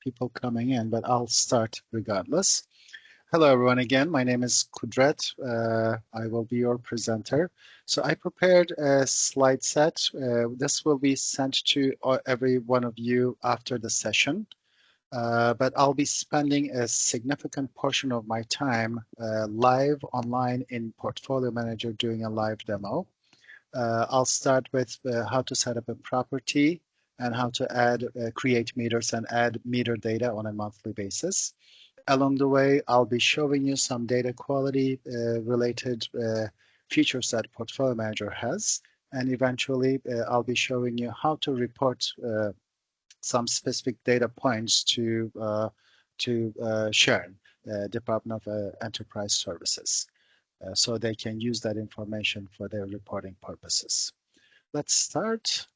people coming in, but I'll start regardless. Hello, everyone. Again, my name is Kudret. I will be your presenter. So I prepared a slide set. This will be sent to every one of you after the session. But I'll be spending a significant portion of my time live online in Portfolio Manager doing a live demo. I'll start with how to set up a property and how to create meters and add meter data on a monthly basis. Along the way, I'll be showing you some data quality related features that Portfolio Manager has. And eventually, I'll be showing you how to report some specific data points to SHARE, Department of Enterprise Services, so they can use that information for their reporting purposes. Let's start.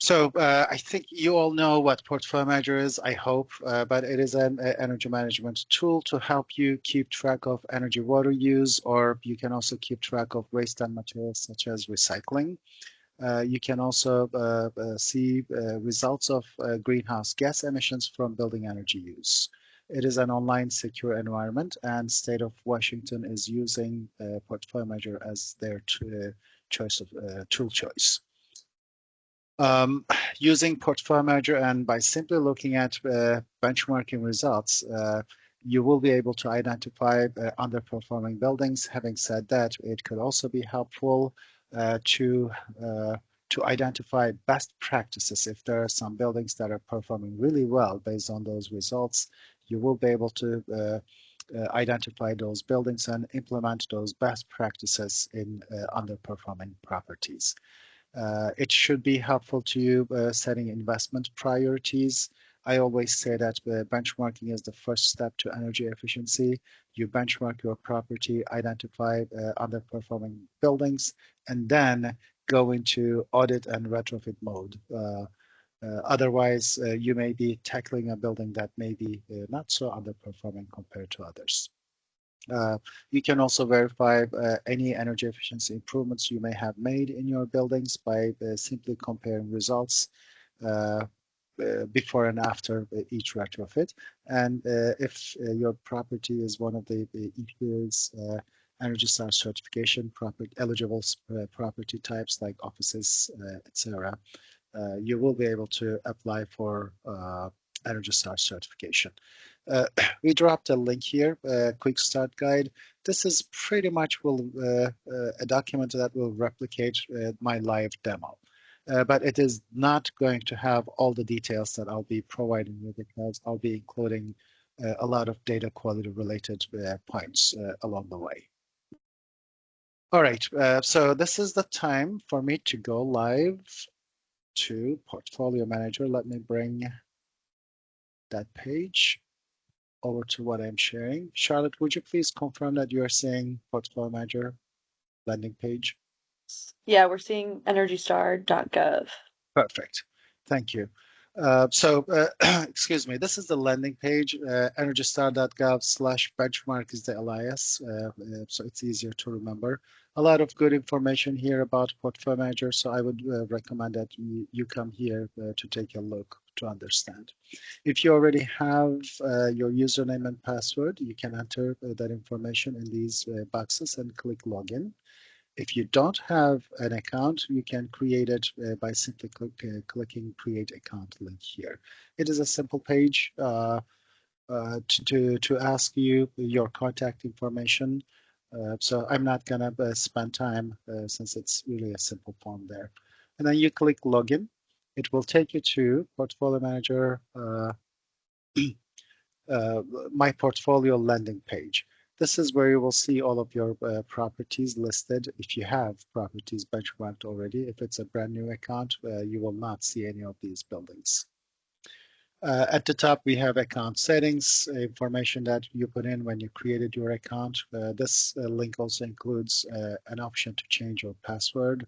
So I think you all know what Portfolio Manager is, I hope, but it is an energy management tool to help you keep track of energy water use, or you can also keep track of waste and materials such as recycling. You can also see results of greenhouse gas emissions from building energy use. It is an online secure environment, and State of Washington is using Portfolio Manager as their tool choice. Using Portfolio Manager and by simply looking at benchmarking results, you will be able to identify underperforming buildings. Having said that, it could also be helpful to identify best practices. If there are some buildings that are performing really well based on those results, you will be able to identify those buildings and implement those best practices in underperforming properties. It should be helpful to you setting investment priorities. I always say that benchmarking is the first step to energy efficiency. You benchmark your property, identify underperforming buildings, and then go into audit and retrofit mode. Otherwise, you may be tackling a building that may be not so underperforming compared to others. You can also verify any energy efficiency improvements you may have made in your buildings by simply comparing results before and after each retrofit. And if your property is one of the EPA's Energy Star certification eligible property types like offices, etc., you will be able to apply for Energy Star certification. We dropped a link here, a quick start guide. This is pretty much a document that will replicate my live demo. But it is not going to have all the details that I'll be providing you because I'll be including a lot of data quality related points along the way. All right, so this is the time for me to go live to Portfolio Manager. Let me bring that page over to what I'm sharing. Charlotte, would you please confirm that you are seeing Portfolio Manager landing page? Yeah, we're seeing EnergyStar.gov. Perfect. Thank you. Excuse me, this is the landing page. EnergyStar.gov/benchmark is the alias, so it's easier to remember. A lot of good information here about Portfolio Manager, so I would recommend that you come here to take a look to understand. If you already have your username and password, you can enter that information in these boxes and click Login. If you don't have an account, you can create it by simply clicking Create Account link here. It is a simple page to ask you your contact information. So I'm not going to spend time since it's really a simple form there. And then you click Login. It will take you to Portfolio Manager, My Portfolio landing page. This is where you will see all of your properties listed. If you have properties benchmarked already, if it's a brand new account, you will not see any of these buildings. At the top, we have account settings, information that you put in when you created your account. This link also includes an option to change your password.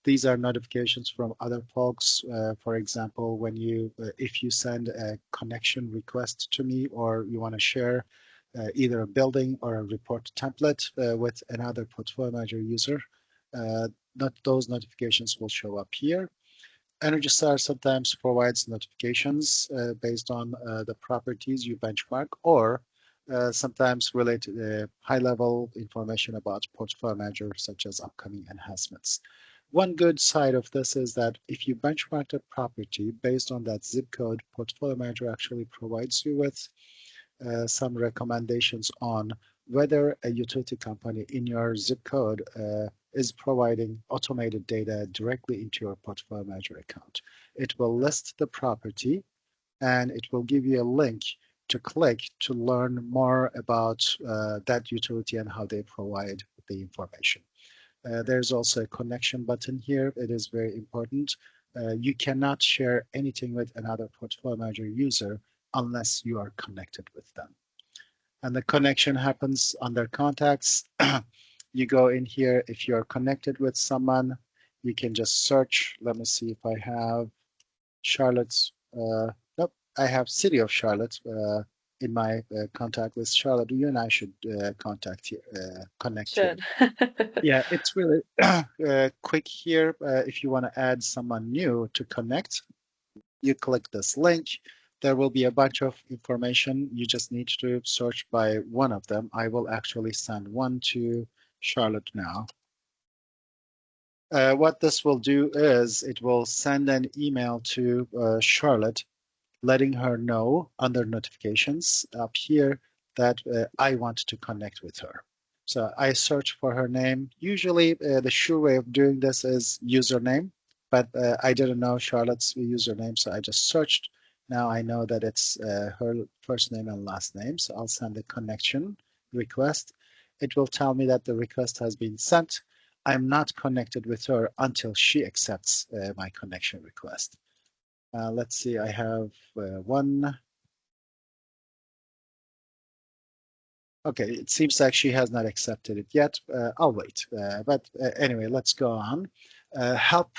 These are notifications from other folks. For example, when if you send a connection request to me or you want to share either a building or a report template with another Portfolio Manager user, those notifications will show up here. Energy Star sometimes provides notifications based on the properties you benchmark, or sometimes related high-level information about portfolio manager, such as upcoming enhancements. One good side of this is that if you benchmark a property based on that zip code, portfolio manager actually provides you with some recommendations on whether a utility company in your zip code is providing automated data directly into your portfolio manager account. It will list the property and it will give you a link to click to learn more about that utility and how they provide the information. There's also a connection button here. It is very important. You cannot share anything with another portfolio manager user unless you are connected with them. And the connection happens under contacts. You go in here. If you're connected with someone, you can just search. Let me see if I have Charlotte's. Nope, I have City of Charlotte in my contact list. Charlotte, you and I should connect here. Should. Yeah, it's really quick here. If you want to add someone new to connect, you click this link. There will be a bunch of information. You just need to search by one of them. I will actually send one to Charlotte now. What this will do is it will send an email to Charlotte, letting her know under notifications up here that I want to connect with her. So I search for her name. Usually the sure way of doing this is username, but I didn't know Charlotte's username, so I just searched. Now I know that it's her first name and last name, so I'll send a connection request. It will tell me that the request has been sent. I'm not connected with her until she accepts my connection request. Let's see, I have one. Okay, it seems like she has not accepted it yet. I'll wait. But anyway, let's go on. Help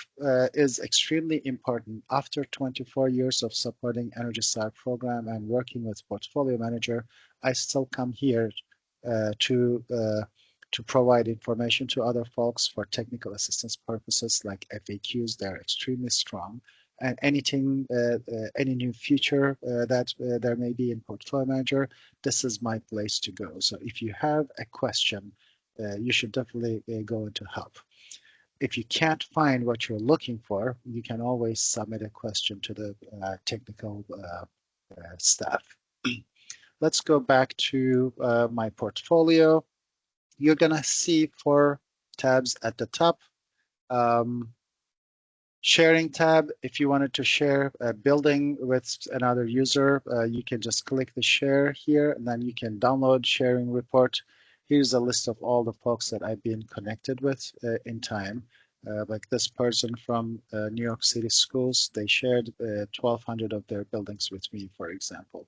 is extremely important. After 24 years of supporting Energy Star program and working with Portfolio Manager, I still come here to provide information to other folks for technical assistance purposes like FAQs. They're extremely strong. And anything, any new feature that there may be in Portfolio Manager, this is my place to go. So if you have a question, you should definitely go into help. If you can't find what you're looking for, you can always submit a question to the technical staff. Let's go back to my portfolio. You're gonna see 4 tabs at the top. Sharing tab, if you wanted to share a building with another user, you can just click the share here, and then you can download sharing report. Here's a list of all the folks that I've been connected with in time. Like this person from New York City Schools, they shared 1,200 of their buildings with me, for example.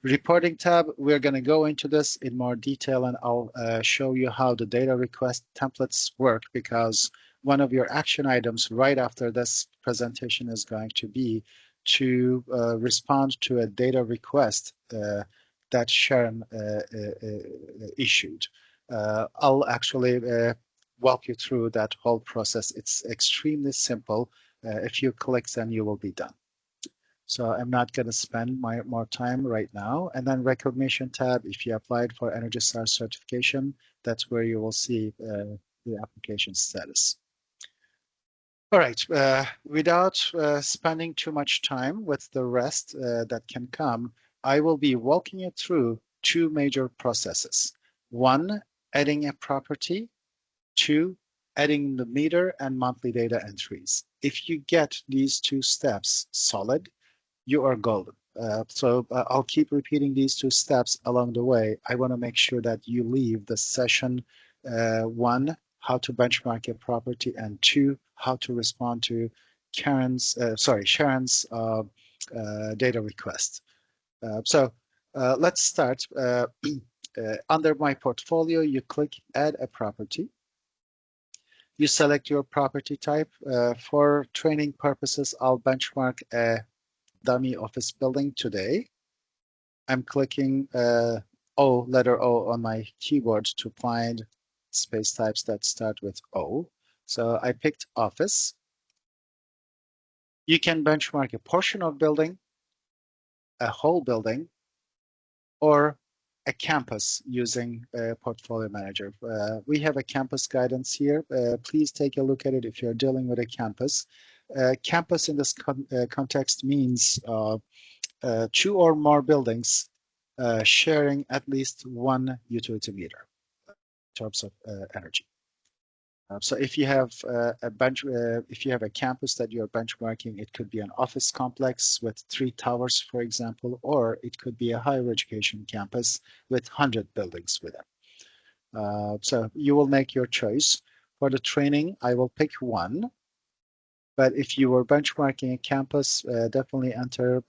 Reporting tab, we're going to go into this in more detail, and I'll show you how the data request templates work, because one of your action items right after this presentation is going to be to respond to a data request that Sharon issued. I'll actually walk you through that whole process. It's extremely simple. A few clicks and you will be done. So I'm not going to spend more time right now. And then recognition tab, if you applied for Energy Star certification, that's where you will see the application status. All right, without spending too much time with the rest that can come, I will be walking you through 2 major processes. 1, adding a property. 2, adding the meter and monthly data entries. If you get these 2 steps solid, you are golden. I'll keep repeating these 2 steps along the way. I want to make sure that you leave the session 1, how to benchmark your property, and 2, how to respond to Sharon's data request. Let's start. Under my portfolio, you click Add a Property. You select your property type. For training purposes, I'll benchmark a dummy office building today. I'm clicking letter O on my keyboard to find space types that start with O. So I picked office. You can benchmark a portion of building, a whole building, or a campus using Portfolio Manager. We have a campus guidance here. Please take a look at it if you're dealing with a campus. Campus in this context means two or more buildings sharing at least one utility meter in terms of energy. So if you have if you have a campus that you're benchmarking, it could be an office complex with 3 towers, for example, or it could be a higher education campus with 100 buildings with it. So you will make your choice. For the training, I will pick one. But if you were benchmarking a campus, definitely enter,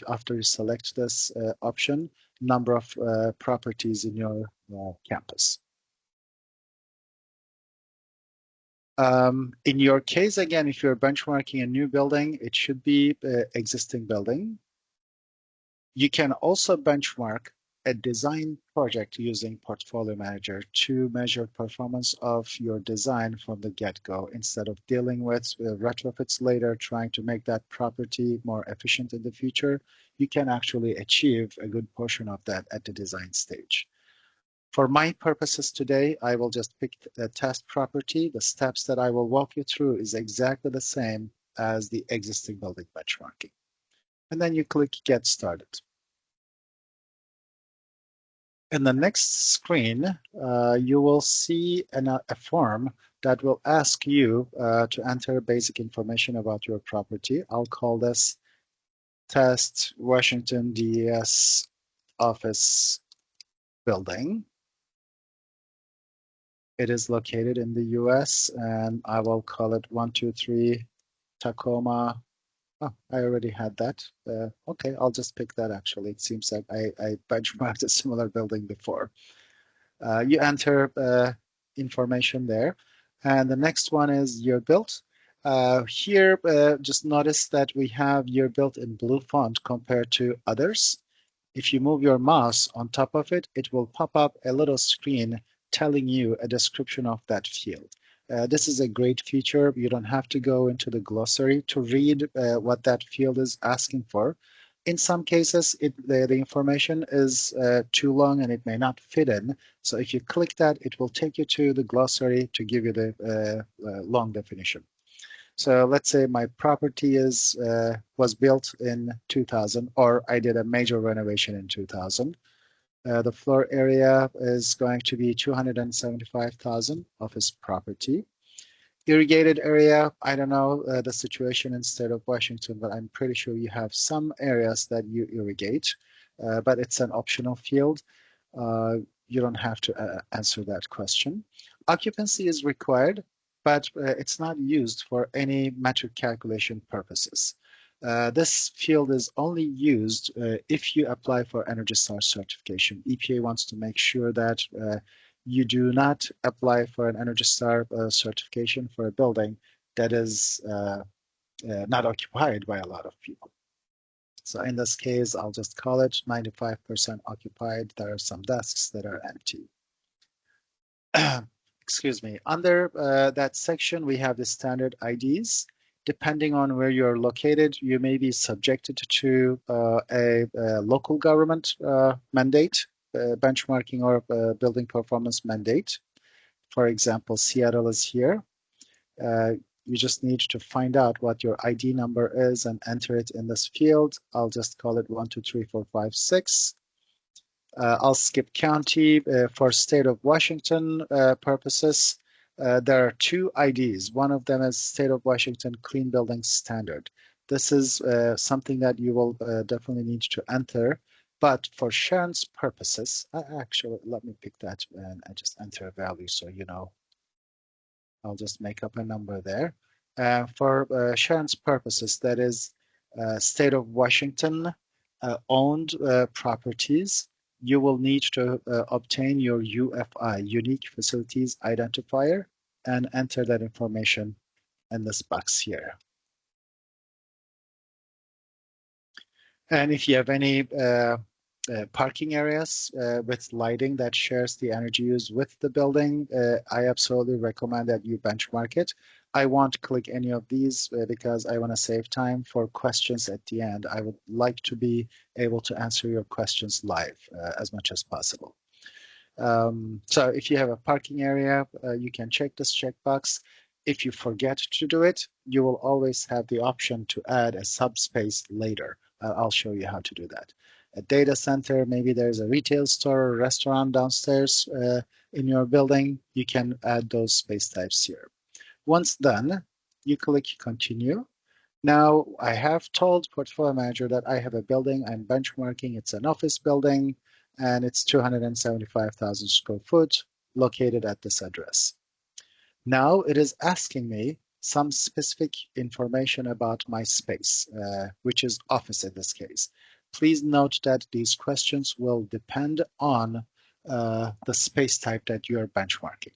after you select this option, number of properties in your campus. In your case, again, if you're benchmarking a new building, it should be existing building. You can also benchmark a design project using Portfolio Manager to measure performance of your design from the get-go instead of dealing with retrofits later, trying to make that property more efficient in the future. You can actually achieve a good portion of that at the design stage. For my purposes today, I will just pick a test property. The steps that I will walk you through is exactly the same as the existing building benchmarking. And then you click Get Started. In the next screen, you will see a form that will ask you to enter basic information about your property. I'll call this Test Washington DES Office Building. It is located in the US, and I will call it 123 Tacoma. Oh, I already had that. Okay, I'll just pick that actually. It seems like I benchmarked a similar building before. You enter information there. And the next one is year built. Here, just notice that we have year built in blue font compared to others. If you move your mouse on top of it, it will pop up a little screen telling you a description of that field. This is a great feature. You don't have to go into the glossary to read what that field is asking for. In some cases, the information is too long and it may not fit in. So if you click that, it will take you to the glossary to give you the long definition. So let's say my property was built in 2000, or I did a major renovation in 2000. The floor area is going to be 275,000 office property. Irrigated area, I don't know the situation in state of Washington, but I'm pretty sure you have some areas that you irrigate, but it's an optional field. You don't have to answer that question. Occupancy is required, but it's not used for any metric calculation purposes. This field is only used if you apply for Energy Star certification. EPA wants to make sure that you do not apply for an Energy Star certification for a building that is not occupied by a lot of people. So in this case, I'll just call it 95% occupied. There are some desks that are empty. Excuse me. Under that section, we have the standard IDs. Depending on where you're located, you may be subjected to a local government mandate, benchmarking or building performance mandate. For example, Seattle is here. You just need to find out what your ID number is and enter it in this field. I'll just call it 1, 2, 3, 4, 5, 6. I'll skip county for state of Washington purposes. There are 2 IDs. One of them is State of Washington Clean Building Standard. This is something that you will definitely need to enter. But for Sharon's purposes, actually, let me pick that and I just enter a value so you know. I'll just make up a number there. For Sharon's purposes, that is State of Washington owned properties, you will need to obtain your UFI, Unique Facilities Identifier, and enter that information in this box here. And if you have any parking areas with lighting that shares the energy use with the building, I absolutely recommend that you benchmark it. I won't click any of these because I want to save time for questions at the end. I would like to be able to answer your questions live as much as possible. So if you have a parking area, you can check this checkbox. If you forget to do it, you will always have the option to add a subspace later. I'll show you how to do that. A data center, maybe there's a retail store or restaurant downstairs in your building, you can add those space types here. Once done, you click continue. Now I have told Portfolio Manager that I have a building I'm benchmarking. It's an office building and it's 275,000 square foot located at this address. Now it is asking me some specific information about my space, which is office in this case. Please note that these questions will depend on the space type that you are benchmarking.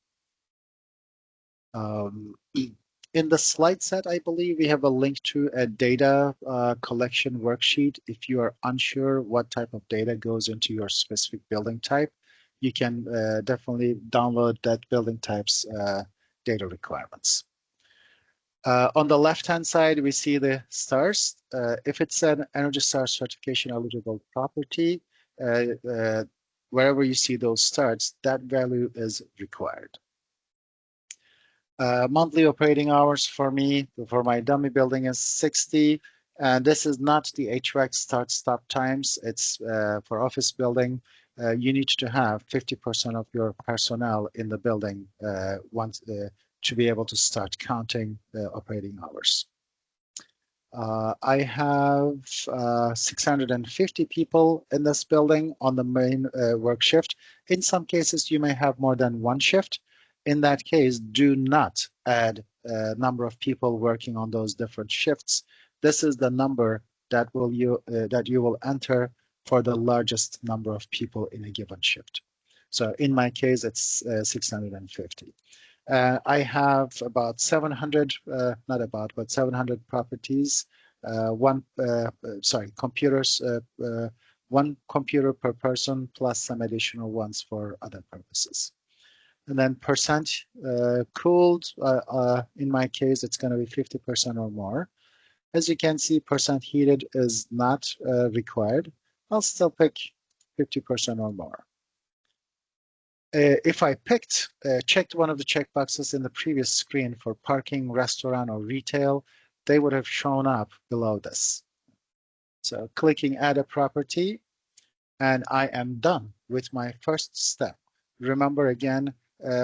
In the slide set, I believe we have a link to a data collection worksheet. If you are unsure what type of data goes into your specific building type, you can definitely download that building type's data requirements. On the left-hand side, we see the stars. If it's an Energy Star certification eligible property, wherever you see those stars, that value is required. Monthly operating hours for me, for my dummy building is 60. And this is not the HVAC start-stop times. It's for office building. You need to have 50% of your personnel in the building once to be able to start counting the operating hours. I have 650 people in this building on the main work shift. In some cases, you may have more than one shift. In that case, do not add a number of people working on those different shifts. This is the number that you will enter for the largest number of people in a given shift. So in my case, it's 650. I have about 700, not about, but 700 properties, computers, one computer per person plus some additional ones for other purposes. And then percent cooled, in my case, it's going to be 50% or more. As you can see, percent heated is not required. I'll still pick 50% or more. If I checked one of the checkboxes in the previous screen for parking, restaurant, or retail, they would have shown up below this. So clicking add a property, and I am done with my first step. Remember again,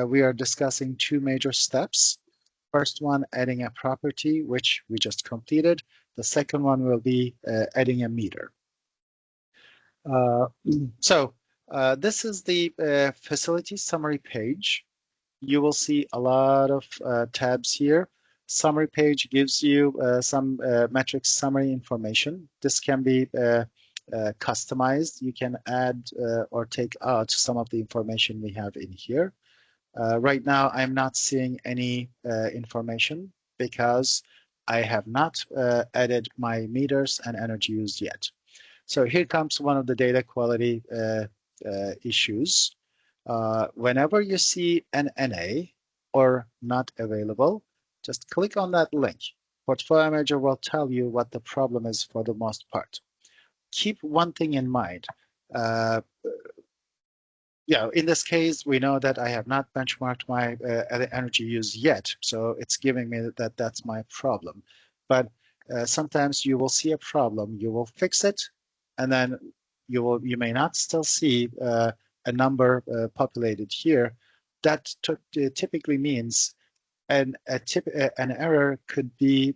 we are discussing two major steps. First one, adding a property, which we just completed. The second one will be adding a meter. This is the facility summary page. You will see a lot of tabs here. Summary page gives you some metrics summary information. This can be customized. You can add or take out some of the information we have in here. Right now, I'm not seeing any information because I have not added my meters and energy used yet. So here comes one of the data quality issues. Whenever you see an NA or not available, just click on that link. Portfolio Manager will tell you what the problem is for the most part. Keep one thing in mind. In this case, we know that I have not benchmarked my energy use yet, so it's giving me that that's my problem. But sometimes you will see a problem, you will fix it, and then you may not still see a number populated here. That typically means an error could be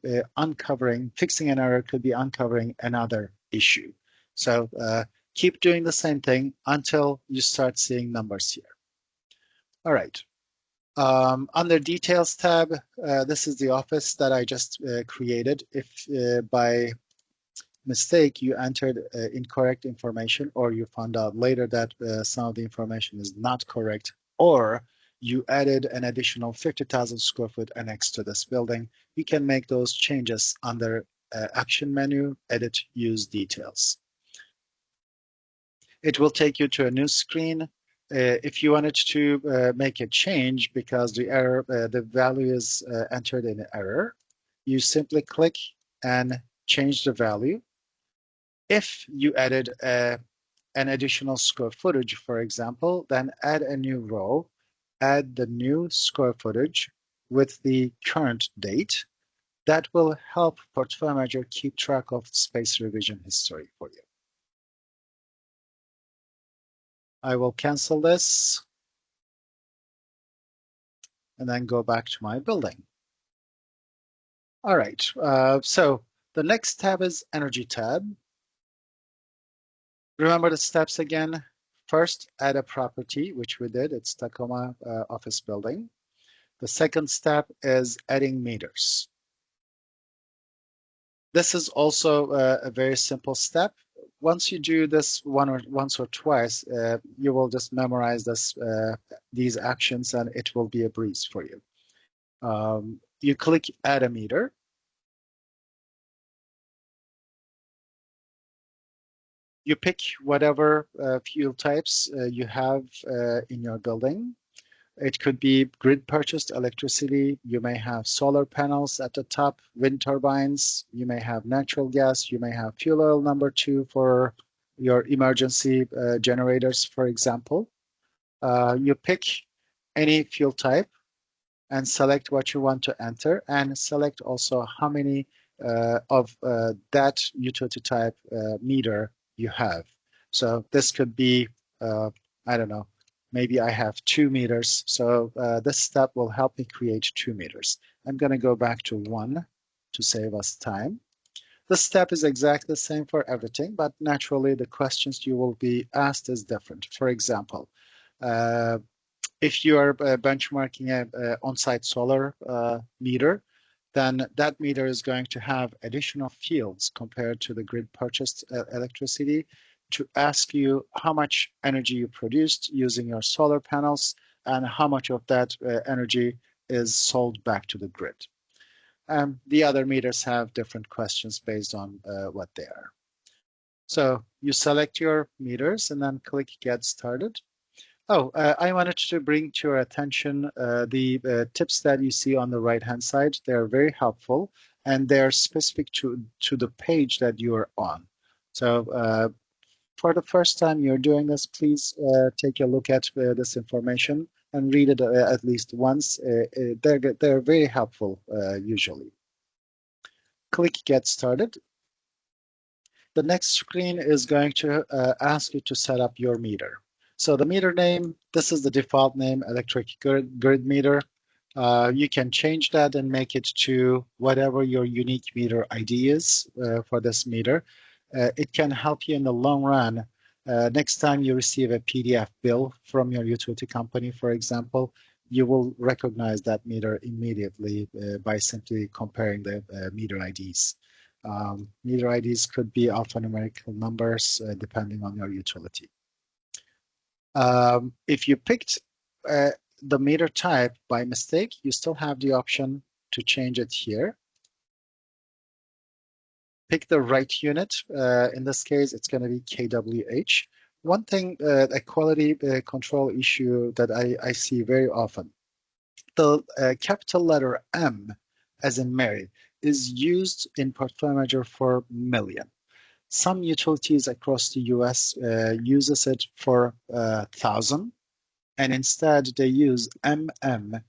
fixing an error could be uncovering another issue. So keep doing the same thing until you start seeing numbers here. All right. Under Details tab, this is the office that I just created. If by mistake you entered incorrect information, or you found out later that some of the information is not correct, or you added an additional 50,000 square foot annex to this building, you can make those changes under Action menu, Edit Use Details. It will take you to a new screen. If you wanted to make a change because the value is entered in error, you simply click and change the value. If you added an additional square footage, for example, then add a new row, add the new square footage with the current date. That will help Portfolio Manager keep track of space revision history for you. I will cancel this and then go back to my building. All right, so the next tab is Energy tab. Remember the steps again. First, add a property, which we did. It's Tacoma office building. The second step is adding meters. This is also a very simple step. Once you do this once or twice, you will just memorize these actions and it will be a breeze for you. You click add a meter. You pick whatever fuel types you have in your building. It could be grid purchased electricity. You may have solar panels at the top, wind turbines. You may have natural gas. You may have fuel oil number 2 for your emergency generators, for example. You pick any fuel type and select what you want to enter and select also how many of that utility type meter you have. So this could be, I don't know, maybe I have 2 meters. So this step will help me create 2 meters. I'm going to go back to 1 to save us time. This step is exactly the same for everything, but naturally the questions you will be asked is different. For example, if you are benchmarking an on-site solar meter, then that meter is going to have additional fields compared to the grid purchased electricity to ask you how much energy you produced using your solar panels and how much of that energy is sold back to the grid. The other meters have different questions based on what they are. So you select your meters and then click Get Started. Oh, I wanted to bring to your attention the tips that you see on the right-hand side. They're very helpful, and they're specific to the page that you are on. So for the first time you're doing this, please take a look at this information and read it at least once. They're very helpful usually. Click Get Started. The next screen is going to ask you to set up your meter. So the meter name, this is the default name, electric grid meter. You can change that and make it to whatever your unique meter ID is for this meter. It can help you in the long run. Next time you receive a PDF bill from your utility company, for example, you will recognize that meter immediately by simply comparing the meter IDs. Meter IDs could be alphanumerical numbers depending on your utility. If you picked the meter type by mistake, you still have the option to change it here. Pick the right unit. In this case, it's going to be kWh. One thing, a quality control issue that I see very often, the capital letter M, as in Mary, is used in Portfolio Manager for million. Some utilities across the US uses it for 1,000, and instead they use MM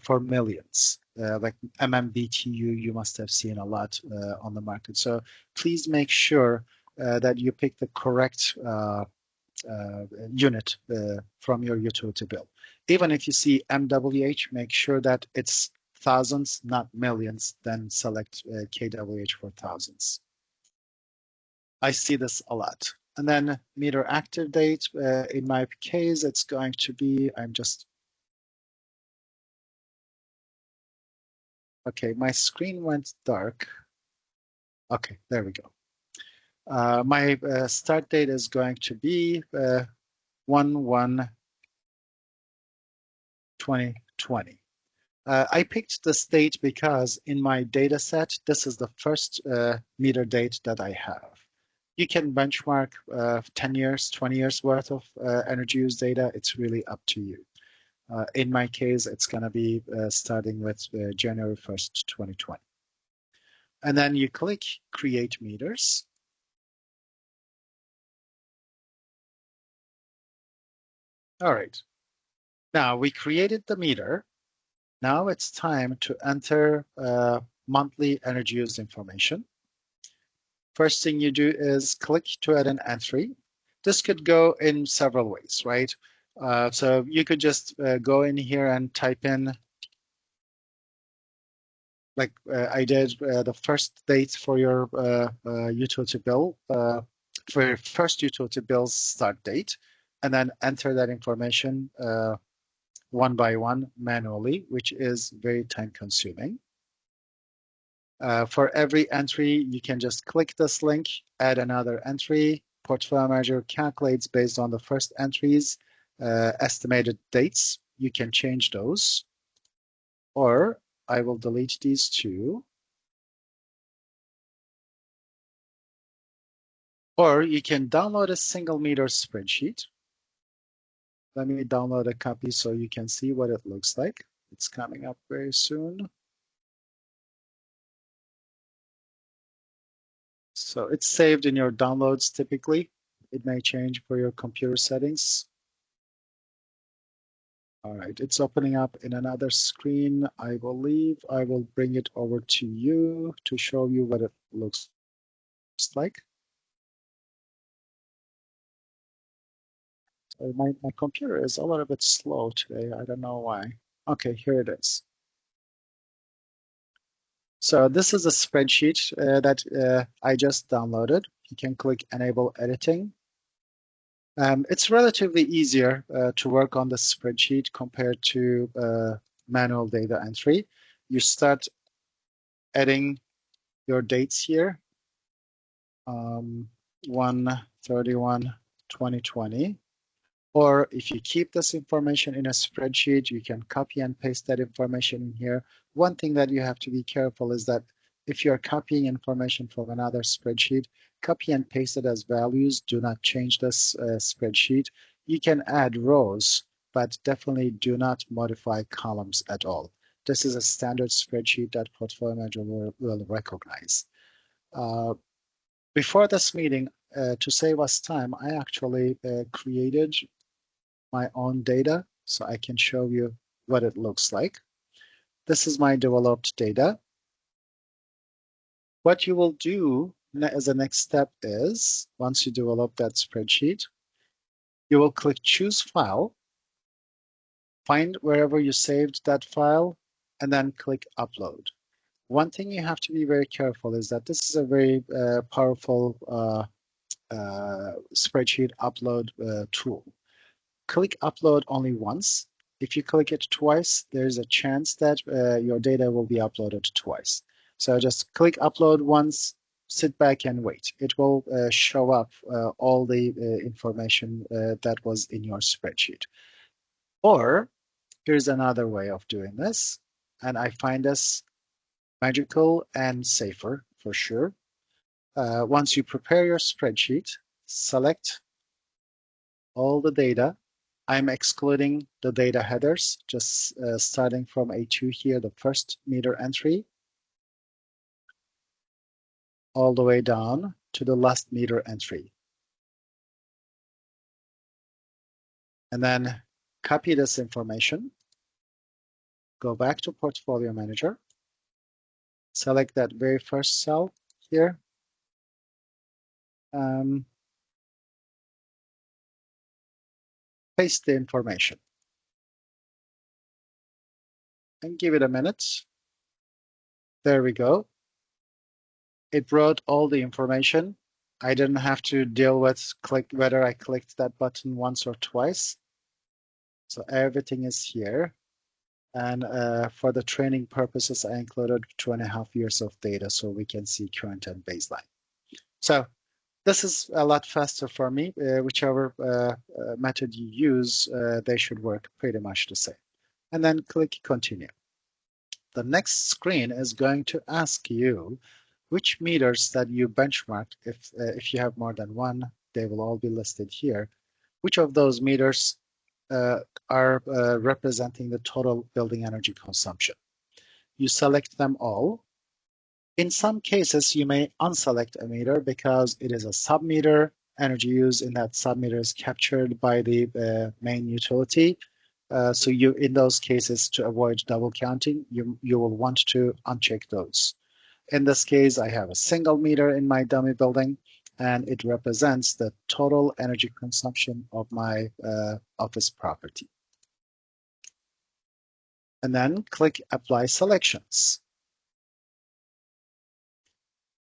for millions. Like MMBTU, you must have seen a lot on the market. So please make sure that you pick the correct unit from your utility bill. Even if you see MWH, make sure that it's thousands, not millions, then select kWh for thousands. I see this a lot. And then meter active date, in my case, it's going to be, okay, my screen went dark. Okay, there we go. My start date is going to be 1/1/2020. I picked this date because in my data set, this is the first meter date that I have. You can benchmark 10 years, 20 years worth of energy use data. It's really up to you. In my case, it's going to be starting with January 1st, 2020. And then you click Create Meters. All right. Now we created the meter. Now it's time to enter monthly energy use information. First thing you do is click to add an entry. This could go in several ways, right? So you could just go in here and type in, like I did, the first date for your utility bill, for your first utility bill's start date, and then enter that information one by one manually, which is very time consuming. For every entry, you can just click this link, add another entry. Portfolio Manager calculates based on the first entry's estimated dates. You can change those. Or I will delete these two. Or you can download a single meter spreadsheet. Let me download a copy so you can see what it looks like. It's coming up very soon. So it's saved in your downloads typically. It may change for your computer settings. All right, it's opening up in another screen. I believe I will bring it over to you to show you what it looks like. So my computer is a little bit slow today. I don't know why. Okay, here it is. So this is a spreadsheet that I just downloaded. You can click Enable Editing. It's relatively easier to work on the spreadsheet compared to manual data entry. You start adding your dates here. 1/31/2020. Or if you keep this information in a spreadsheet, you can copy and paste that information in here. One thing that you have to be careful is that if you're copying information from another spreadsheet, copy and paste it as values. Do not change this spreadsheet. You can add rows, but definitely do not modify columns at all. This is a standard spreadsheet that Portfolio Manager will recognize. Before this meeting, to save us time, I actually created my own data so I can show you what it looks like. This is my developed data. What you will do as a next step is, once you develop that spreadsheet, you will click Choose File, find wherever you saved that file, and then click Upload. One thing you have to be very careful is that this is a very powerful spreadsheet upload tool. Click Upload only once. If you click it twice, there's a chance that your data will be uploaded twice. So just click Upload once, sit back and wait. It will show up all the information that was in your spreadsheet. Or here's another way of doing this, and I find this magical and safer for sure. Once you prepare your spreadsheet, select all the data. I'm excluding the data headers, just starting from A2 here, the first meter entry, all the way down to the last meter entry. And then copy this information, go back to Portfolio Manager, select that very first cell here, paste the information, and give it a minute. There we go. It wrote all the information. I didn't have to deal with whether I clicked that button once or twice. So everything is here. And for the training purposes, I included 2.5 years of data so we can see current and baseline. So this is a lot faster for me. Whichever method you use, they should work pretty much the same. And then click Continue. The next screen is going to ask you which meters that you benchmarked, if you have more than one, they will all be listed here. Which of those meters are representing the total building energy consumption? You select them all. In some cases, you may unselect a meter because it is a submeter. Energy use in that submeter is captured by the main utility. So you, in those cases, to avoid double counting, you will want to uncheck those. In this case, I have a single meter in my dummy building, and it represents the total energy consumption of my office property. And then click Apply Selections.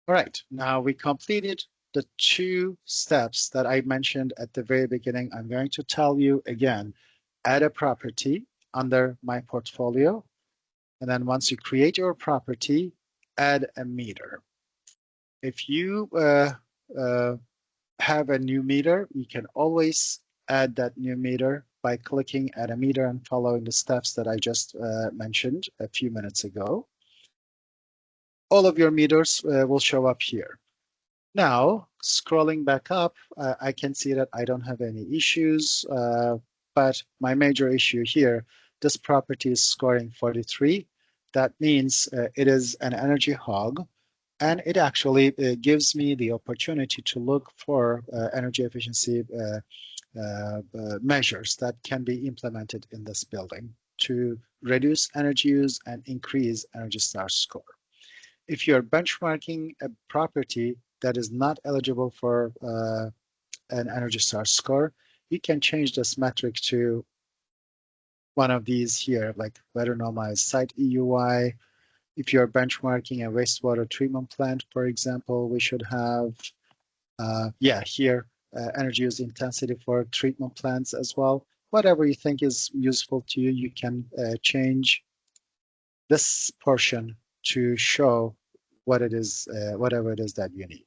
All right, now we completed the two steps that I mentioned at the very beginning. I'm going to tell you again, add a property under my portfolio. And then once you create your property, add a meter. If you have a new meter, you can always add that new meter by clicking Add a Meter and following the steps that I just mentioned a few minutes ago. All of your meters will show up here. Now, scrolling back up, I can see that I don't have any issues, but my major issue here, this property is scoring 43. That means it is an energy hog, and it actually gives me the opportunity to look for energy efficiency measures that can be implemented in this building to reduce energy use and increase Energy Star score. If you're benchmarking a property that is not eligible for an Energy Star score, you can change this metric to one of these here, like weather normalized site EUI. If you're benchmarking a wastewater treatment plant, for example, we should have, here, energy use intensity for treatment plants as well. Whatever you think is useful to you, you can change this portion to show what it is, whatever it is that you need.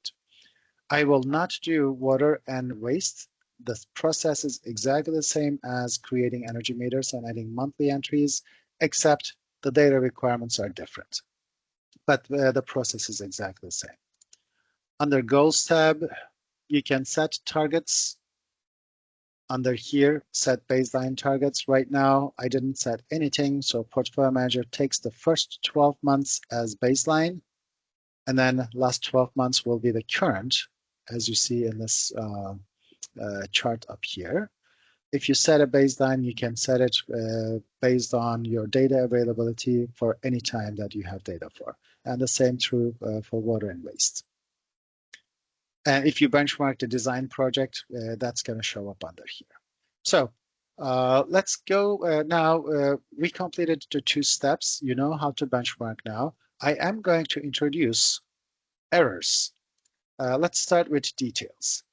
I will not do water and waste. The process is exactly the same as creating energy meters and adding monthly entries, except the data requirements are different. But the process is exactly the same. Under Goals tab, you can set targets. Under here, set baseline targets. Right now, I didn't set anything, so Portfolio Manager takes the first 12 months as baseline, and then last 12 months will be the current, as you see in this chart up here. If you set a baseline, you can set it based on your data availability for any time that you have data for. And the same true for water and waste. And if you benchmark the design project, that's going to show up under here. So let's go now. We completed the two steps. You know how to benchmark now. I am going to introduce errors. Let's start with details.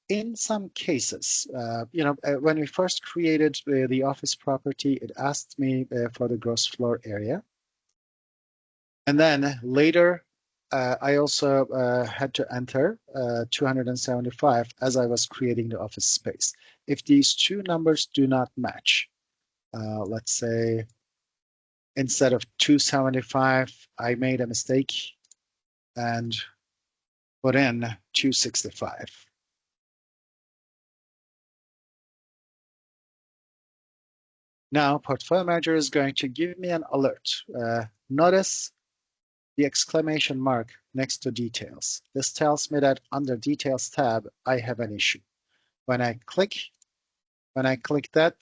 In some cases, when we first created the office property, it asked me for the gross floor area. And then later, I also had to enter 275 as I was creating the office space. If these two numbers do not match, let's say instead of 275, I made a mistake and put in 265. Now, Portfolio Manager is going to give me an alert. Notice the exclamation mark next to details. This tells me that under Details tab, I have an issue. When I click that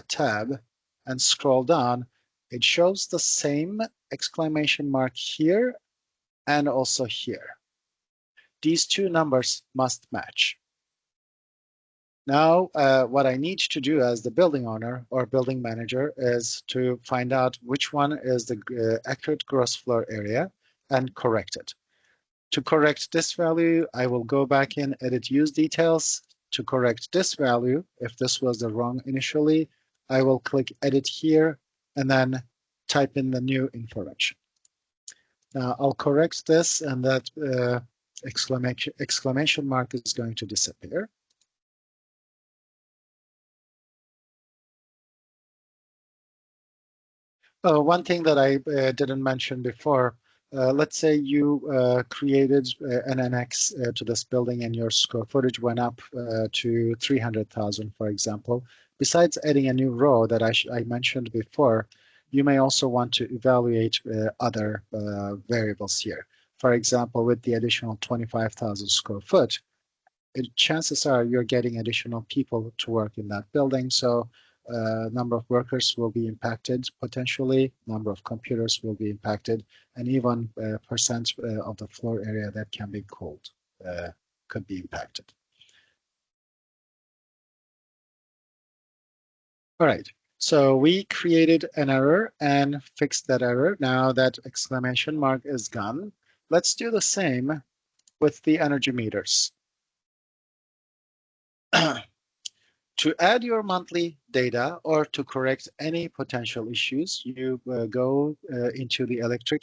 tab and scroll down, it shows the same exclamation mark here and also here. These two numbers must match. Now, what I need to do as the building owner or building manager is to find out which one is the accurate gross floor area and correct it. To correct this value, I will go back in, edit use details. To correct this value, if this was the wrong initially, I will click edit here and then type in the new information. Now I'll correct this, and that exclamation mark is going to disappear. One thing that I didn't mention before, let's say you created an annex to this building and your square footage went up to 300,000, for example. Besides adding a new row that I mentioned before, you may also want to evaluate other variables here. For example, with the additional 25,000 square foot, chances are you're getting additional people to work in that building. So number of workers will be impacted potentially, number of computers will be impacted, and even percent of the floor area that can be cooled could be impacted. All right, so we created an error and fixed that error. Now that exclamation mark is gone. Let's do the same with the energy meters. To add your monthly data or to correct any potential issues, you go into the electric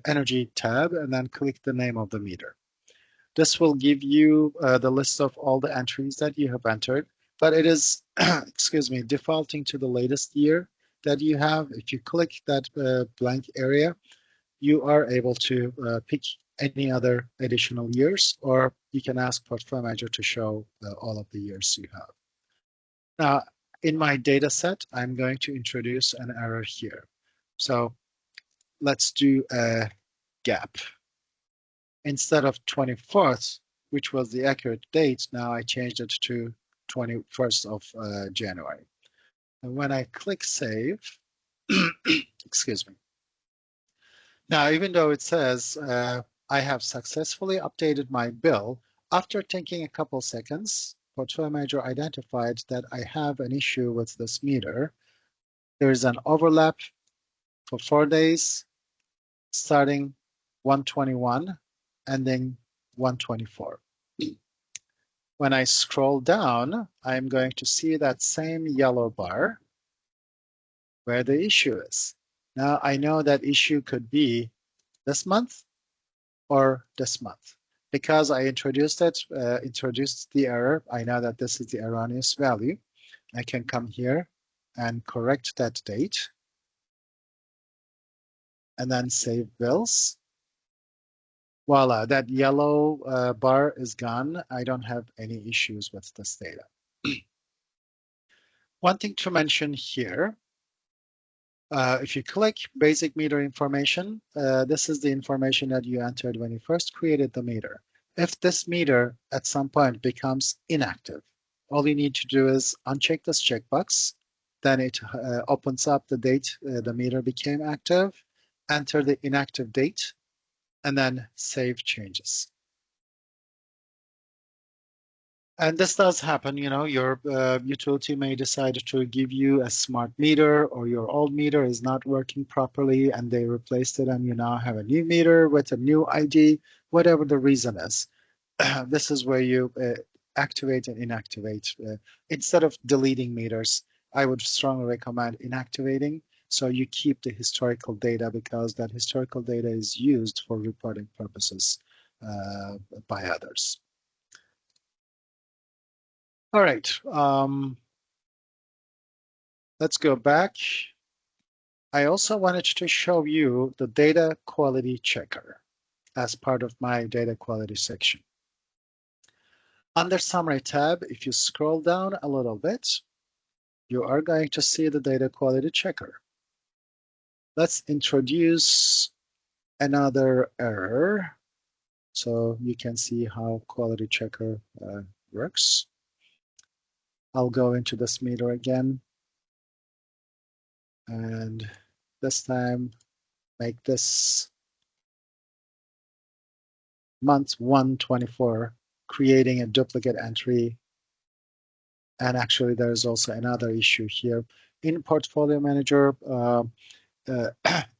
energy tab and then click the name of the meter. This will give you the list of all the entries that you have entered, but it is, excuse me, defaulting to the latest year that you have. If you click that blank area, you are able to pick any other additional years, or you can ask Portfolio Manager to show all of the years you have. Now, in my data set, I'm going to introduce an error here. So let's do a gap. Instead of 24th, which was the accurate date, now I changed it to 21st of January. And when I click save, excuse me. Now, even though it says I have successfully updated my bill, after taking a couple seconds, Portfolio Manager identified that I have an issue with this meter. There is an overlap for 4 days, starting 121, ending 124. When I scroll down, I'm going to see that same yellow bar where the issue is. Now I know that issue could be this month or this month. Because I introduced the error, I know that this is the erroneous value. I can come here and correct that date and then save bills. Voila, that yellow bar is gone. I don't have any issues with this data. One thing to mention here, if you click basic meter information, this is the information that you entered when you first created the meter. If this meter at some point becomes inactive, all you need to do is uncheck this checkbox. Then it opens up the date the meter became active, enter the inactive date, and then save changes. And this does happen, you know, your utility may decide to give you a smart meter, or your old meter is not working properly and they replaced it and you now have a new meter with a new ID, whatever the reason is. This is where you activate and inactivate. Instead of deleting meters, I would strongly recommend inactivating, so you keep the historical data, because that historical data is used for reporting purposes by others. All right, let's go back. I also wanted to show you the data quality checker as part of my data quality section. Under Summary tab, if you scroll down a little bit, you are going to see the data quality checker. Let's introduce another error so you can see how quality checker works. I'll go into this meter again, and this time make this month 124, creating a duplicate entry. And actually, there's also another issue here. In Portfolio Manager,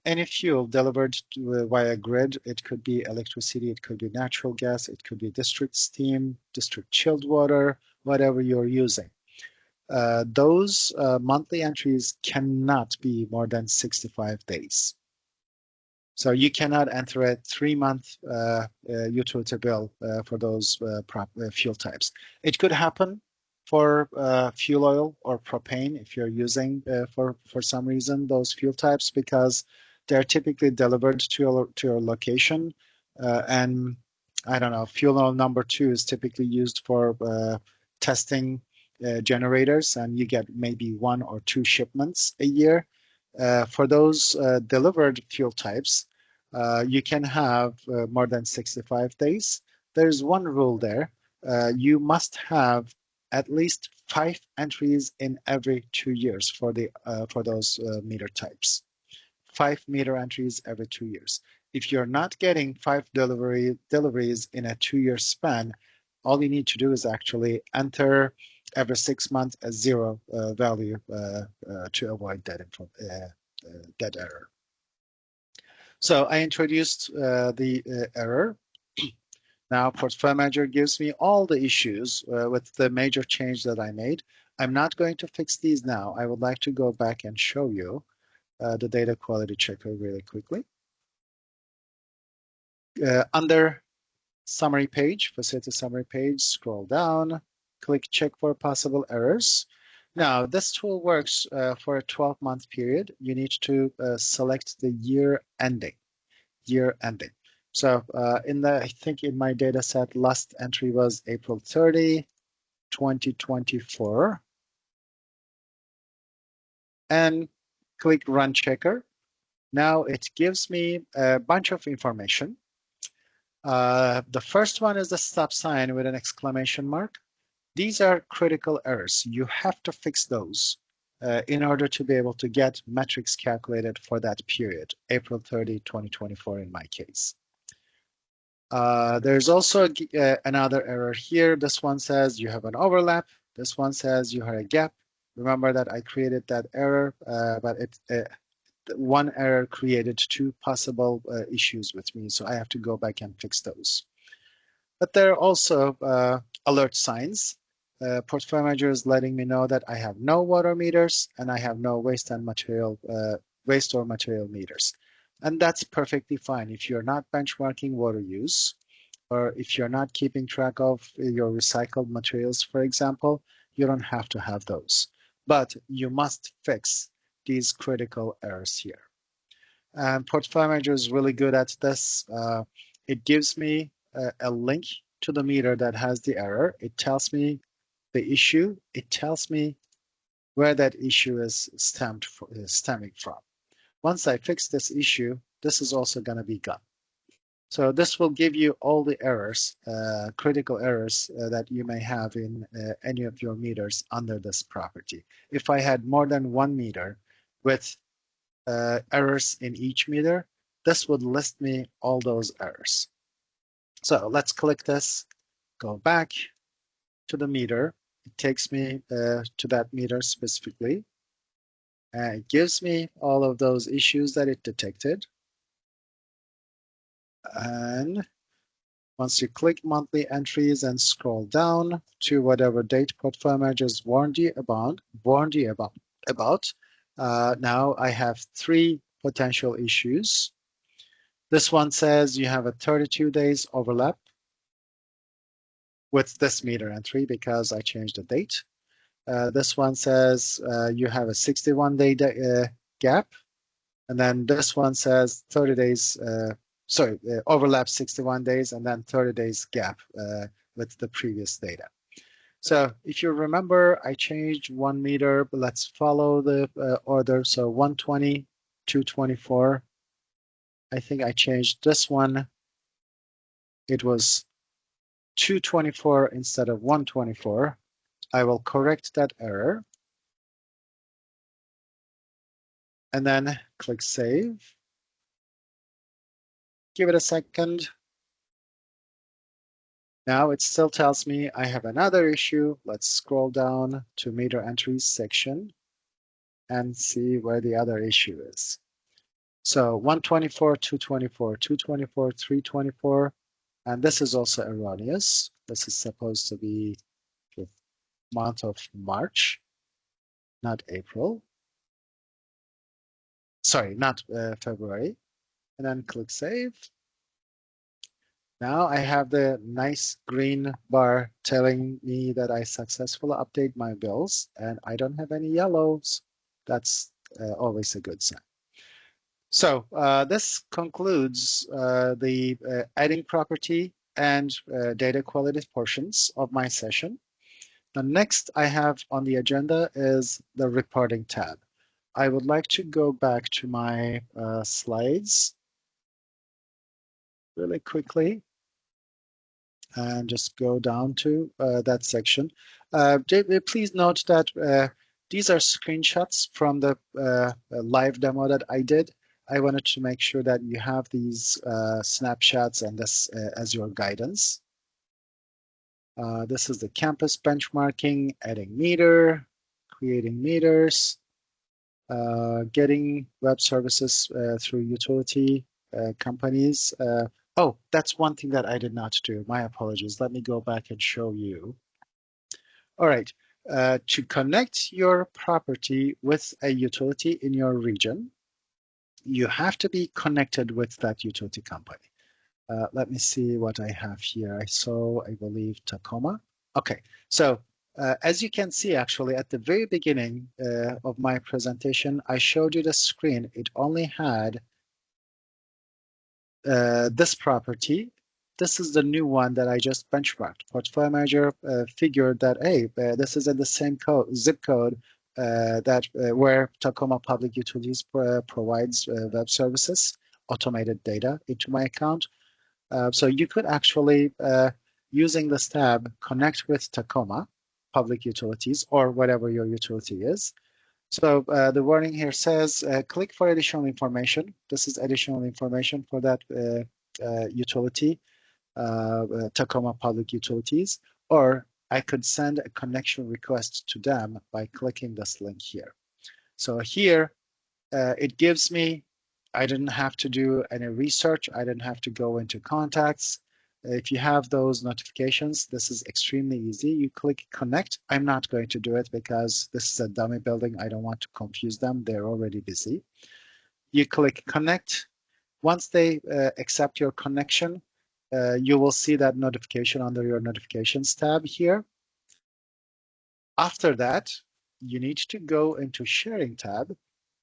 any fuel delivered via grid, it could be electricity, it could be natural gas, it could be district steam, district chilled water, whatever you're using. Those monthly entries cannot be more than 65 days. So you cannot enter a 3-month utility bill for those fuel types. It could happen for fuel oil or propane if you're using for some reason those fuel types, because They're typically delivered to your location, and I don't know, fuel oil number 2 is typically used for testing generators, and you get maybe 1 or 2 shipments a year. For those delivered fuel types, you can have more than 65 days. There's one rule there. You must have at least 5 entries in every 2 years for those meter types. 5-meter entries every 2 years. If you're not getting 5 deliveries in a 2-year span, all you need to do is actually enter every 6 months a 0 value to avoid that error. So I introduced the error. Now Portfolio Manager gives me all the issues with the major change that I made. I'm not going to fix these now. I would like to go back and show you the data quality checker really quickly. Under summary page, facility summary page, scroll down, click check for possible errors. Now, this tool works for a 12-month period. You need to select the year ending. So I think in my data set, last entry was April 30, 2024. And click run checker. Now it gives me a bunch of information. The first one is the stop sign with an exclamation mark. These are critical errors. You have to fix those in order to be able to get metrics calculated for that period, April 30, 2024 in my case. There's also another error here. This one says you have an overlap. This one says you have a gap. Remember that I created that error, but one error created 2 possible issues with me, so I have to go back and fix those. But there are also alert signs. Portfolio Manager is letting me know that I have no water meters and I have no waste or material meters. And that's perfectly fine. If you're not benchmarking water use, or if you're not keeping track of your recycled materials, for example, you don't have to have those. But you must fix these critical errors here. And Portfolio Manager is really good at this. It gives me a link to the meter that has the error. It tells me the issue. It tells me where that issue is stemming from. Once I fix this issue, this is also going to be gone. So this will give you all the errors, critical errors that you may have in any of your meters under this property. If I had more than 1 meter with errors in each meter, this would list me all those errors. So let's click this, go back to the meter. It takes me to that meter specifically. And it gives me all of those issues that it detected. And once you click monthly entries and scroll down to whatever date Portfolio Manager has warned you about, now I have 3 potential issues. This one says you have a 32 days overlap with this meter entry because I changed the date. This one says you have a 61-day gap. And then this one says 30 days, overlap 61 days and then 30 days gap with the previous data. So if you remember, I changed 1 meter, but let's follow the order. So 120, 224. I think I changed this one. It was 224 instead of 124. I will correct that error. And then click save. Give it a second. Now it still tells me I have another issue. Let's scroll down to meter entries section and see where the other issue is. So 124, 224, 224, 324, and this is also erroneous. This is supposed to be the month of March, not April. Sorry, not February. And then click save. Now I have the nice green bar telling me that I successfully update my bills and I don't have any yellows. That's always a good sign. So this concludes the adding property and data quality portions of my session. The next I have on the agenda is the reporting tab. I would like to go back to my slides really quickly and just go down to that section. Please note that these are screenshots from the live demo that I did. I wanted to make sure that you have these snapshots and this as your guidance. This is the campus benchmarking, adding meter, creating meters, getting web services through utility companies. Oh, that's one thing that I did not do. My apologies. Let me go back and show you. All right. To connect your property with a utility in your region, you have to be connected with that utility company. Let me see what I have here. I saw, I believe, Tacoma. Okay, so as you can see, actually, at the very beginning of my presentation, I showed you the screen. It only had this property. This is the new one that I just benchmarked. Portfolio Manager figured that, hey, this is in the same code, zip code that where Tacoma Public Utilities provides web services, automated data into my account. So you could actually, using this tab, connect with Tacoma Public Utilities or whatever your utility is. So the warning here says, click for additional information. This is additional information for that utility, Tacoma Public Utilities, or I could send a connection request to them by clicking this link here. So here, it gives me, I didn't have to do any research. I didn't have to go into contacts. If you have those notifications, this is extremely easy. You click connect. I'm not going to do it because this is a dummy building. I don't want to confuse them. They're already busy. You click connect. Once they accept your connection, you will see that notification under your notifications tab here. After that, you need to go into sharing tab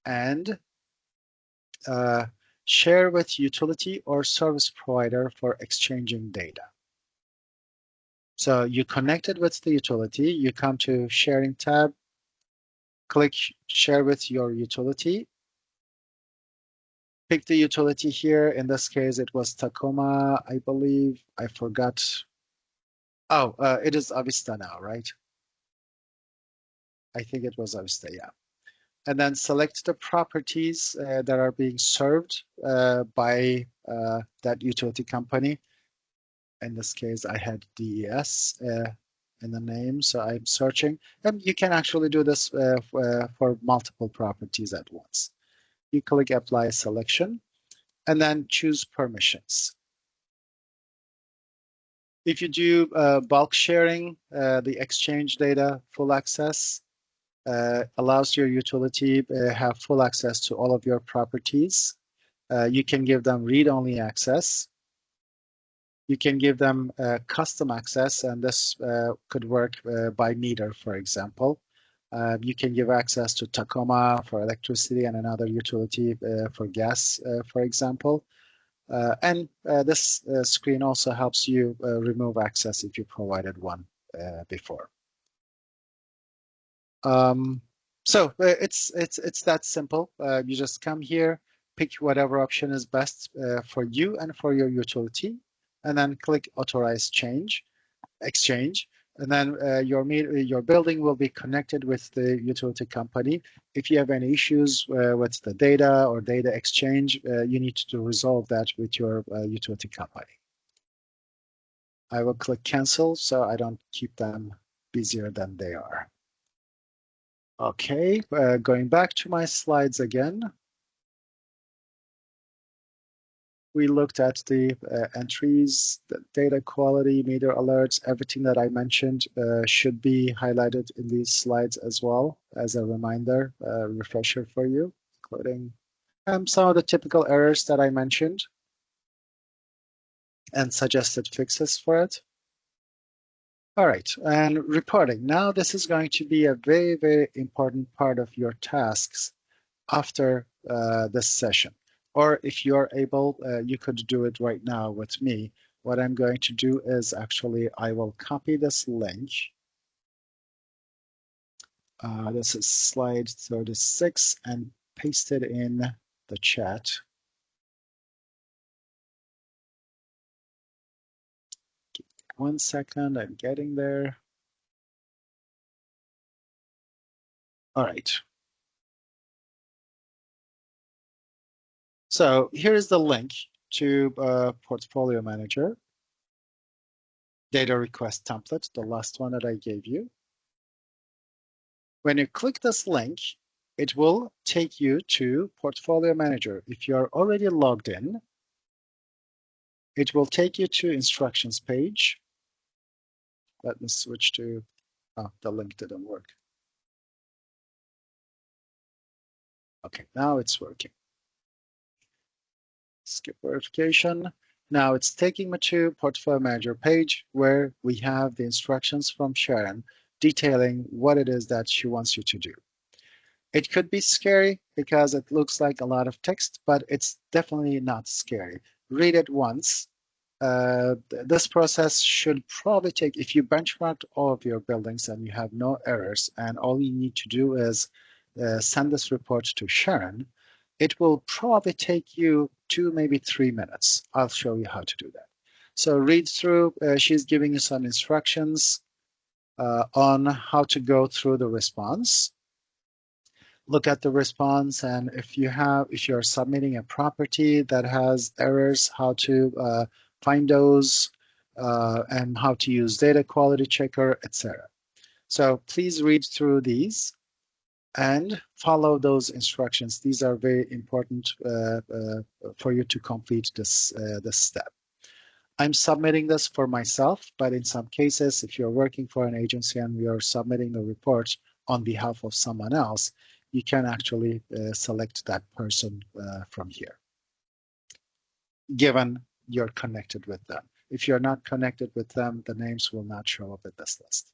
and share with utility or service provider for exchanging data. So you connected with the utility, you come to sharing tab, click share with your utility, pick the utility here. In this case, it was Tacoma, I believe. I forgot. Oh, it is Avista now, right? I think it was Avista, yeah. And then select the properties that are being served by that utility company. In this case, I had DES in the name, so I'm searching. And you can actually do this for multiple properties at once. You click Apply Selection, and then choose Permissions. If you do bulk sharing, the exchange data full access allows your utility have full access to all of your properties. You can give them read-only access. You can give them custom access, and this could work by meter, for example. You can give access to Tacoma for electricity and another utility for gas, for example. And this screen also helps you remove access if you provided one before. So it's that simple. You just come here, pick whatever option is best for you and for your utility, and then click Authorize Exchange. And then your building will be connected with the utility company. If you have any issues with the data or data exchange, you need to resolve that with your utility company. I will click Cancel so I don't keep them busier than they are. Okay, going back to my slides again. We looked at the entries, the data quality, meter alerts, everything that I mentioned should be highlighted in these slides as well as a reminder, refresher for you, including some of the typical errors that I mentioned and suggested fixes for it. All right, and reporting. Now this is going to be a very, very important part of your tasks after this session. Or if you're able, you could do it right now with me. What I'm going to do is actually, I will copy this link. This is slide 36 and paste it in the chat. 1 second, I'm getting there. All right. So here's the link to Portfolio Manager, data request template, the last one that I gave you. When you click this link, it will take you to Portfolio Manager. If you're already logged in, it will take you to instructions page. Let me switch to, the link didn't work. Okay, now it's working. Skip verification. Now it's taking me to Portfolio Manager page where we have the instructions from Sharon detailing what it is that she wants you to do. It could be scary because it looks like a lot of text, but it's definitely not scary. Read it once. This process should probably take, if you benchmarked all of your buildings and you have no errors, and all you need to do is send this report to Sharon, it will probably take you 2, maybe 3 minutes. I'll show you how to do that. So read through, she's giving you some instructions on how to go through the response. Look at the response, and if you're submitting a property that has errors, how to find those, and how to use data quality checker, etc. So please read through these and follow those instructions. These are very important for you to complete this step. I'm submitting this for myself, but in some cases, if you're working for an agency and you're submitting a report on behalf of someone else, you can actually select that person from here, given you're connected with them. If you're not connected with them, the names will not show up in this list.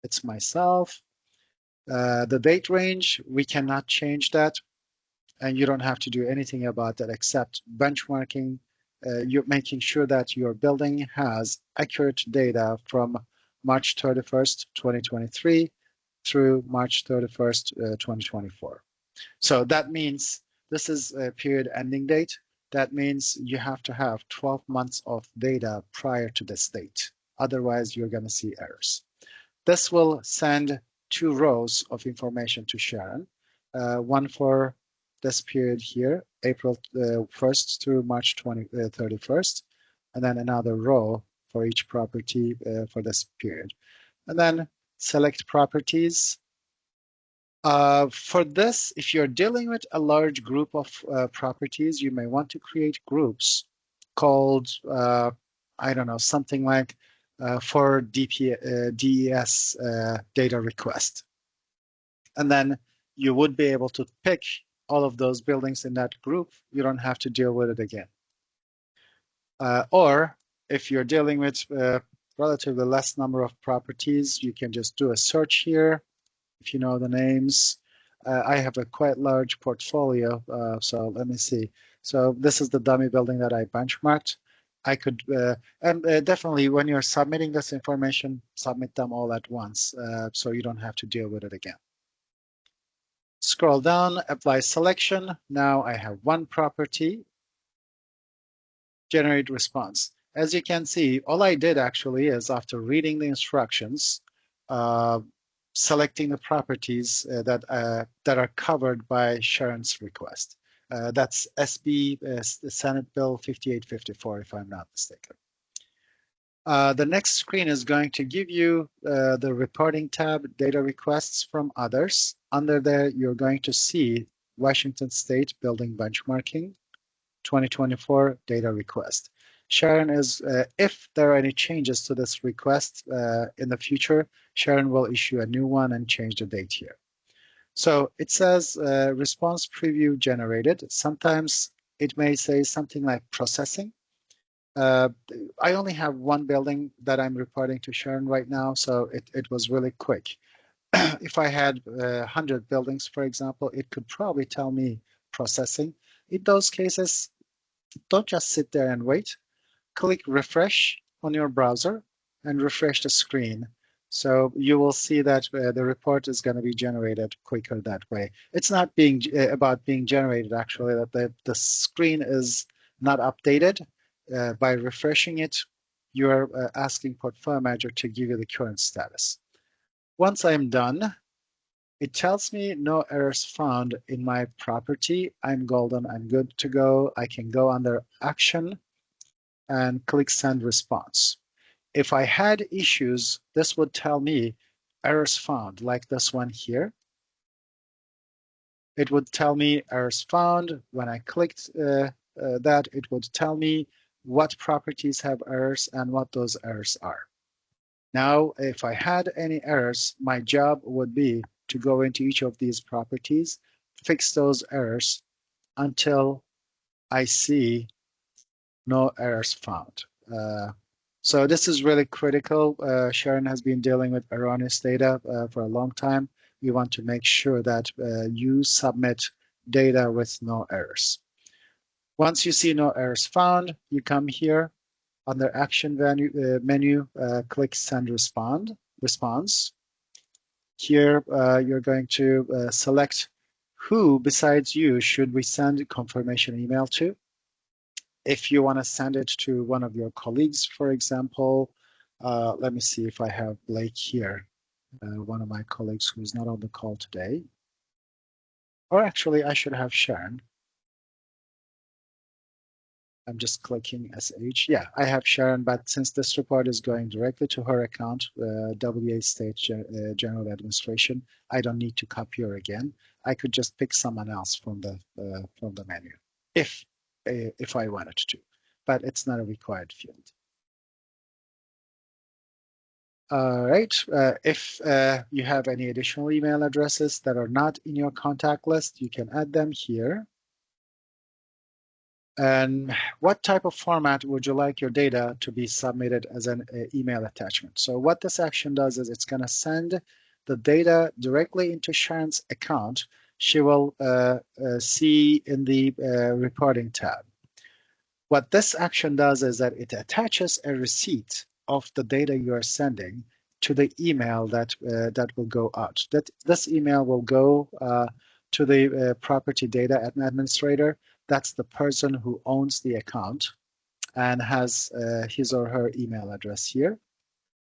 It's myself. The date range, we cannot change that, and you don't have to do anything about that except benchmarking. You're making sure that your building has accurate data from March 31st, 2023 through March 31st, 2024. So that means this is a period ending date. That means you have to have 12 months of data prior to this date. Otherwise, you're going to see errors. This will send 2 rows of information to Sharon, one for this period here, April 1st through March 31st, and then another row for each property for this period. And then select properties. For this, if you're dealing with a large group of properties, you may want to create groups called, I don't know, something like for DES data request. And then you would be able to pick all of those buildings in that group. You don't have to deal with it again. Or if you're dealing with relatively less number of properties, you can just do a search here. If you know the names, I have a quite large portfolio, so let me see. So this is the dummy building that I benchmarked. I could, and definitely when you're submitting this information, submit them all at once, so you don't have to deal with it again. Scroll down, apply selection. Now I have one property, generate response. As you can see, all I did actually is after reading the instructions, selecting the properties that are covered by Sharon's request. That's SB Senate Bill 5854, if I'm not mistaken. The next screen is going to give you the reporting tab, data requests from others. Under there, you're going to see Washington State Building Benchmarking 2024 data request. Sharon is, if there are any changes to this request in the future, Sharon will issue a new one and change the date here. So it says response preview generated. Sometimes it may say something like processing. I only have one building that I'm reporting to Sharon right now, so it was really quick. If I had 100 buildings, for example, it could probably tell me processing. In those cases, don't just sit there and wait. Click refresh on your browser and refresh the screen. So you will see that the report is going to be generated quicker that way. It's not being about being generated, actually, that the screen is not updated. By refreshing it, you're asking Portfolio Manager to give you the current status. Once I'm done, it tells me no errors found in my property. I'm golden, I'm good to go. I can go under action and click send response. If I had issues, this would tell me errors found, like this one here. It would tell me errors found. When I clicked that, it would tell me what properties have errors and what those errors are. Now, if I had any errors, my job would be to go into each of these properties, fix those errors until I see no errors found. So this is really critical. Sharon has been dealing with erroneous data for a long time. We want to make sure that you submit data with no errors. Once you see no errors found, you come here under action menu, click send response. Here you're going to select who besides you should we send confirmation email to. If you want to send it to one of your colleagues, for example, let me see if I have Blake here, one of my colleagues who's not on the call today. Or actually, I should have Sharon. I'm just clicking SH. Yeah, I have Sharon, but since this report is going directly to her account, WA State General Administration, I don't need to copy her again. I could just pick someone else from the menu, if I wanted to, but it's not a required field. All right. If you have any additional email addresses that are not in your contact list, you can add them here. And what type of format would you like your data to be submitted as an email attachment? So what this action does is it's going to send the data directly into Sharon's account. She will see in the reporting tab. What this action does is that it attaches a receipt of the data you are sending to the email that will go out. This email will go to the property data administrator. That's the person who owns the account and has his or her email address here.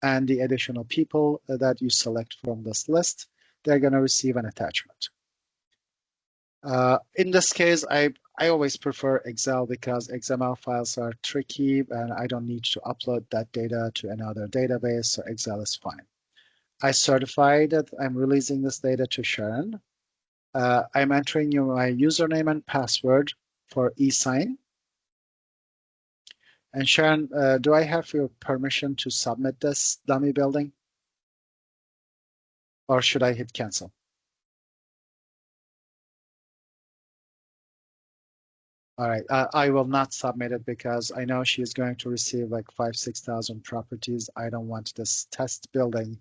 And the additional people that you select from this list, they're going to receive an attachment. In this case, I always prefer Excel because XML files are tricky and I don't need to upload that data to another database, so Excel is fine. I certify that I'm releasing this data to Sharon. I'm entering my username and password for eSign. And Sharon, do I have your permission to submit this dummy building? Or should I hit cancel? All right, I will not submit it because I know she is going to receive like 6,000 properties. I don't want this test building.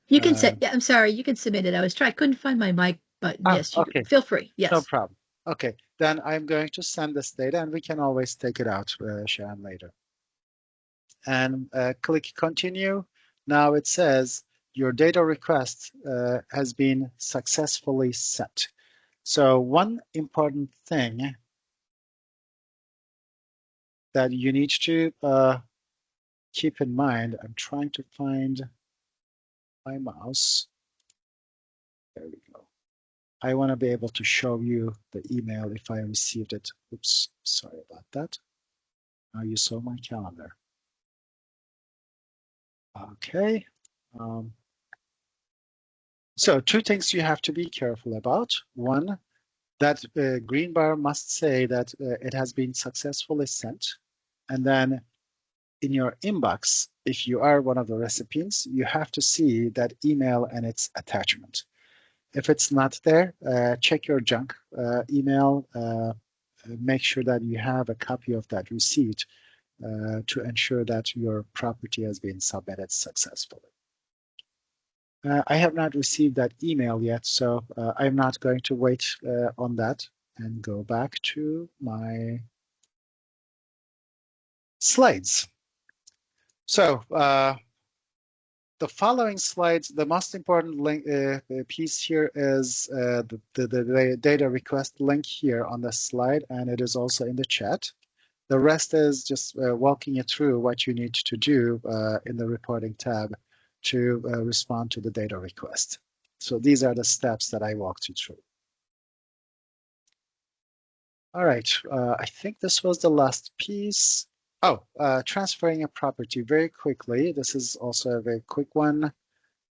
You can say, yeah, I'm sorry, you can submit it. I couldn't find my mic button. Yes, okay. Feel free. Yes. No problem. Okay, then I'm going to send this data and we can always take it out, Sharon, later. And click continue. Now it says your data request has been successfully sent. So one important thing that you need to keep in mind, I'm trying to find my mouse. There we go. I want to be able to show you the email if I received it. Oops, sorry about that. Now you saw my calendar. Okay. So two things you have to be careful about. One, that green bar must say that it has been successfully sent. And then in your inbox, if you are one of the recipients, you have to see that email and its attachment. If it's not there, check your junk email. Make sure that you have a copy of that receipt to ensure that your property has been submitted successfully. I have not received that email yet, so I'm not going to wait on that. and go back to my slides. So the following slides, the most important link, piece here is the data request link here on the slide, and it is also in the chat. The rest is just walking you through what you need to do in the reporting tab to respond to the data request. So these are the steps that I walked you through. All right, I think this was the last piece. Oh, transferring a property very quickly. This is also a very quick one.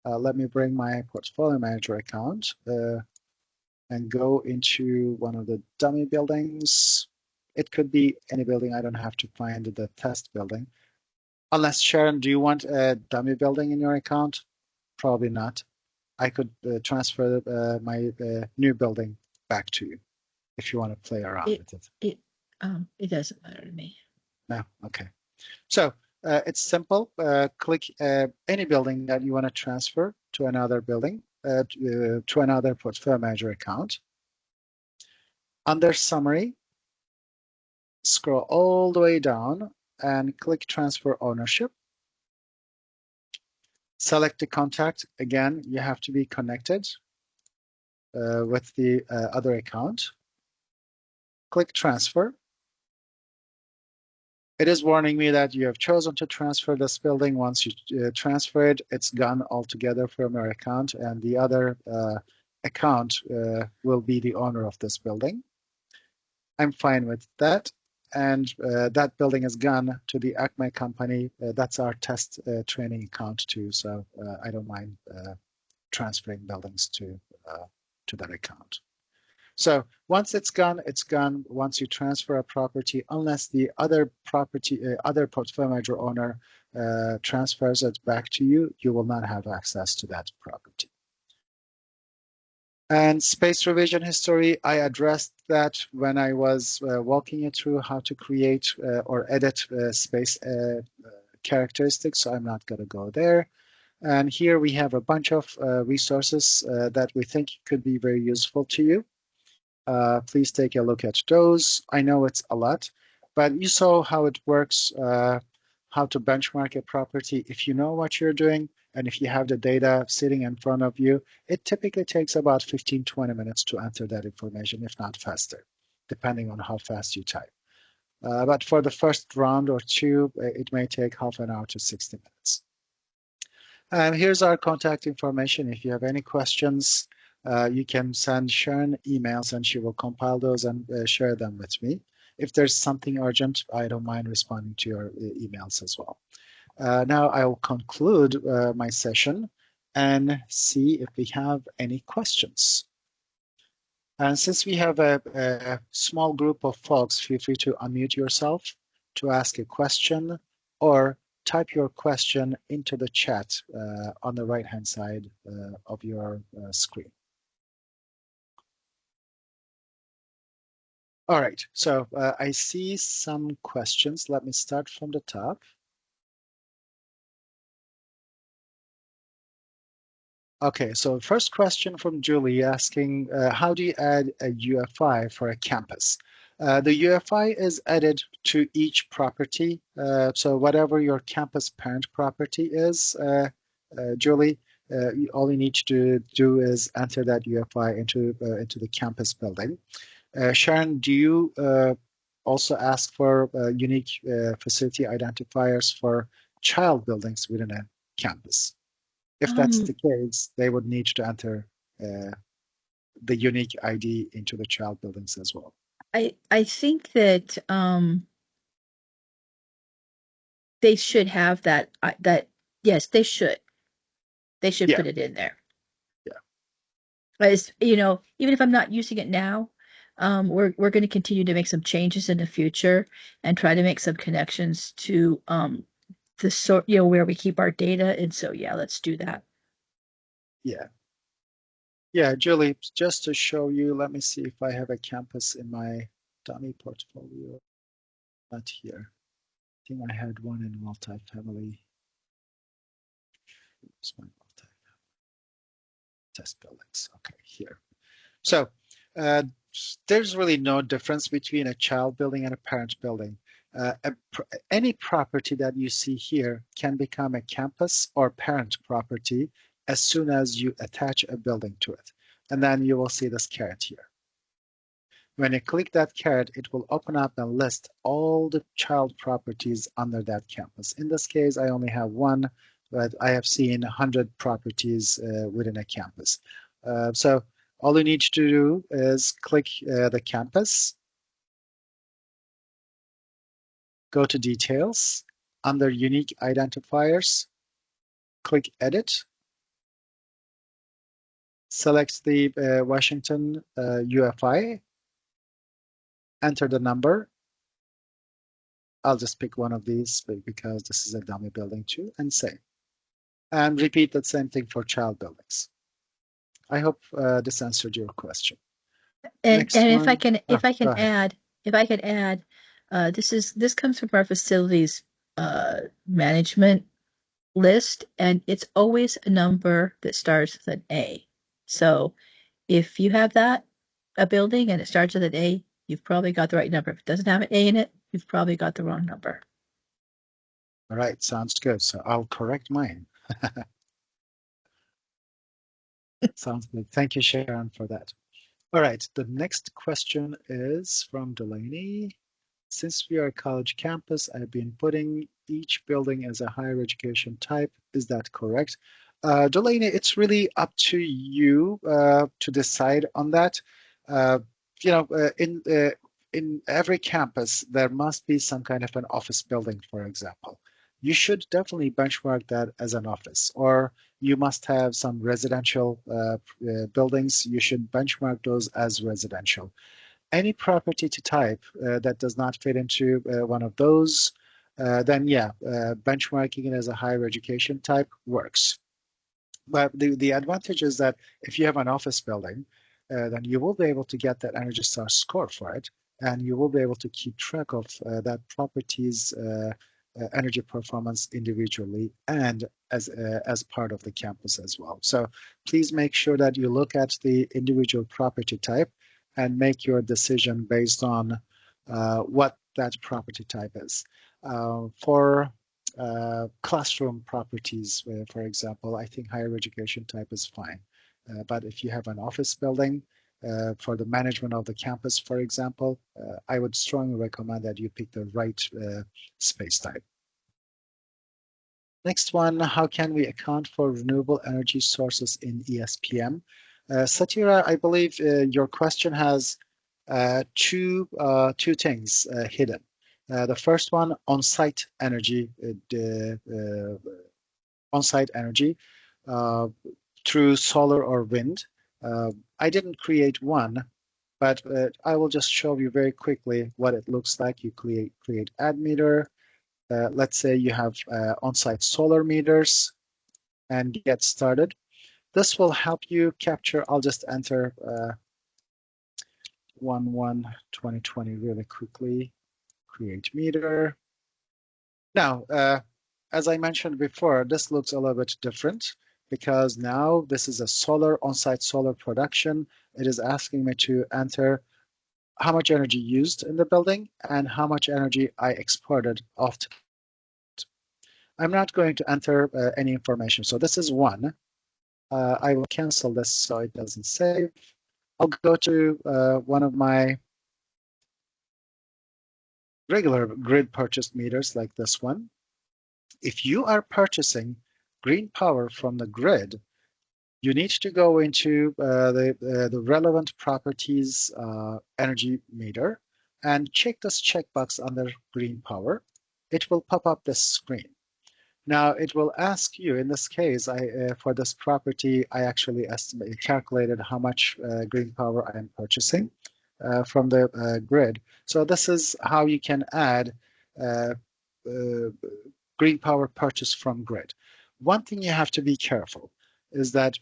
Let me bring my portfolio manager account and go into one of the dummy buildings. It could be any building. I don't have to find the test building. Unless, Sharon, do you want a dummy building in your account? Probably not. I could transfer my new building back to you if you want to play around with it. It doesn't matter to me. No, okay. So it's simple. Click any building that you want to transfer to another building, to another portfolio manager account. Under summary, scroll all the way down and click transfer ownership. Select the contact. Again, you have to be connected with the other account. Click transfer. It is warning me that you have chosen to transfer this building. Once you transfer it, it's gone altogether from your account, and the other account will be the owner of this building. I'm fine with that. And that building is gone to the Acme company. That's our test training account too. So I don't mind transferring buildings to that account. So once it's gone, it's gone. Once you transfer a property, unless the other property, other portfolio manager owner transfers it back to you, you will not have access to that property. And space revision history, I addressed that when I was walking you through how to create or edit space characteristics, so I'm not going to go there. And here we have a bunch of resources that we think could be very useful to you. Please take a look at those. I know it's a lot, but you saw how it works, how to benchmark a property. If you know what you're doing, and if you have the data sitting in front of you, it typically takes about 15-20 minutes to enter that information, if not faster, depending on how fast you type. But for the first round or two, it may take half an hour to 60 minutes. Here's our contact information. If you have any questions, you can send Sharon emails and she will compile those and share them with me. If there's something urgent, I don't mind responding to your emails as well. Now I will conclude my session and see if we have any questions. And since we have a small group of folks, feel free to unmute yourself to ask a question or type your question into the chat on the right-hand side of your screen. All right, so I see some questions. Let me start from the top. Okay, so first question from Julie asking, how do you add a UFI for a campus? The UFI is added to each property. So whatever your campus parent property is, Julie, all you need to do is enter that UFI into the campus building. Sharon, do you also ask for unique facility identifiers for child buildings within a campus? If that's the case, they would need to enter the unique ID into the child buildings as well. I think that they should have that. Yes, they should. They should put it in there. Yeah. As you know, even if I'm not using it now, we're going to continue to make some changes in the future and try to make some connections to the sort, where we keep our data. And so, yeah, let's do that. Yeah. Yeah, Julie, just to show you, let me see if I have a campus in my dummy portfolio. Not here. I think I had one in multifamily. It's my multifamily test buildings. Okay, here. So Uh, there's really no difference between a child building and a parent building. Any property that you see here can become a campus or parent property as soon as you attach a building to it. And then you will see this caret here. When you click that caret, it will open up and list all the child properties under that campus. In this case, I only have one, but I have seen 100 properties within a campus. So all you need to do is click the campus, go to details, under unique identifiers, click edit, select the Washington UFI, enter the number. I'll just pick one of these because this is a dummy building too, and save. And repeat that same thing for child buildings. I hope this answered your question. And Next if I one. can Go ahead. add, this comes from our facilities management list, and it's always a number that starts with an A. So if you have a building and it starts with an A, you've probably got the right number. If it doesn't have an A in it, you've probably got the wrong number. All right, sounds good. So I'll correct mine. Sounds good. Thank you, Sharon, for that. All right, the next question is from Delaney. Since we are a college campus, I've been putting each building as a higher education type. Is that correct? Delaney, it's really up to you to decide on that. In every campus, there must be some kind of an office building, for example. You should definitely benchmark that as an office, or you must have some residential buildings. You should benchmark those as residential. Any property to type that does not fit into one of those, then yeah, benchmarking it as a higher education type works. But the advantage is that if you have an office building, then you will be able to get that Energy Star score for it, and you will be able to keep track of that property's energy performance individually and as part of the campus as well. So please make sure that you look at the individual property type and make your decision based on what that property type is. For classroom properties, for example, I think higher education type is fine. But if you have an office building for the management of the campus, for example, I would strongly recommend that you pick the right space type. Next one, how can we account for renewable energy sources in ESPM? Satira, I believe your question has two things hidden. The first one, on-site energy, through solar or wind. I didn't create one, but I will just show you very quickly what it looks like. You create add meter. Let's say you have on-site solar meters and get started. This will help you capture. I'll just enter 1/1/2020 really quickly. Create meter. Now, as I mentioned before, this looks a little bit different because now this is a solar on-site solar production. It is asking me to enter how much energy used in the building and how much energy I exported off. I'm not going to enter any information. So this is one. I will cancel this so it doesn't save. I'll go to one of my regular grid purchase meters like this one. If you are purchasing green power from the grid, you need to go into the relevant properties energy meter and check this checkbox under green power. It will pop up this screen. Now it will ask you, in this case, for this property, I actually calculated how much green power I am purchasing from the grid. So this is how you can add green power purchase from grid. One thing you have to be careful is that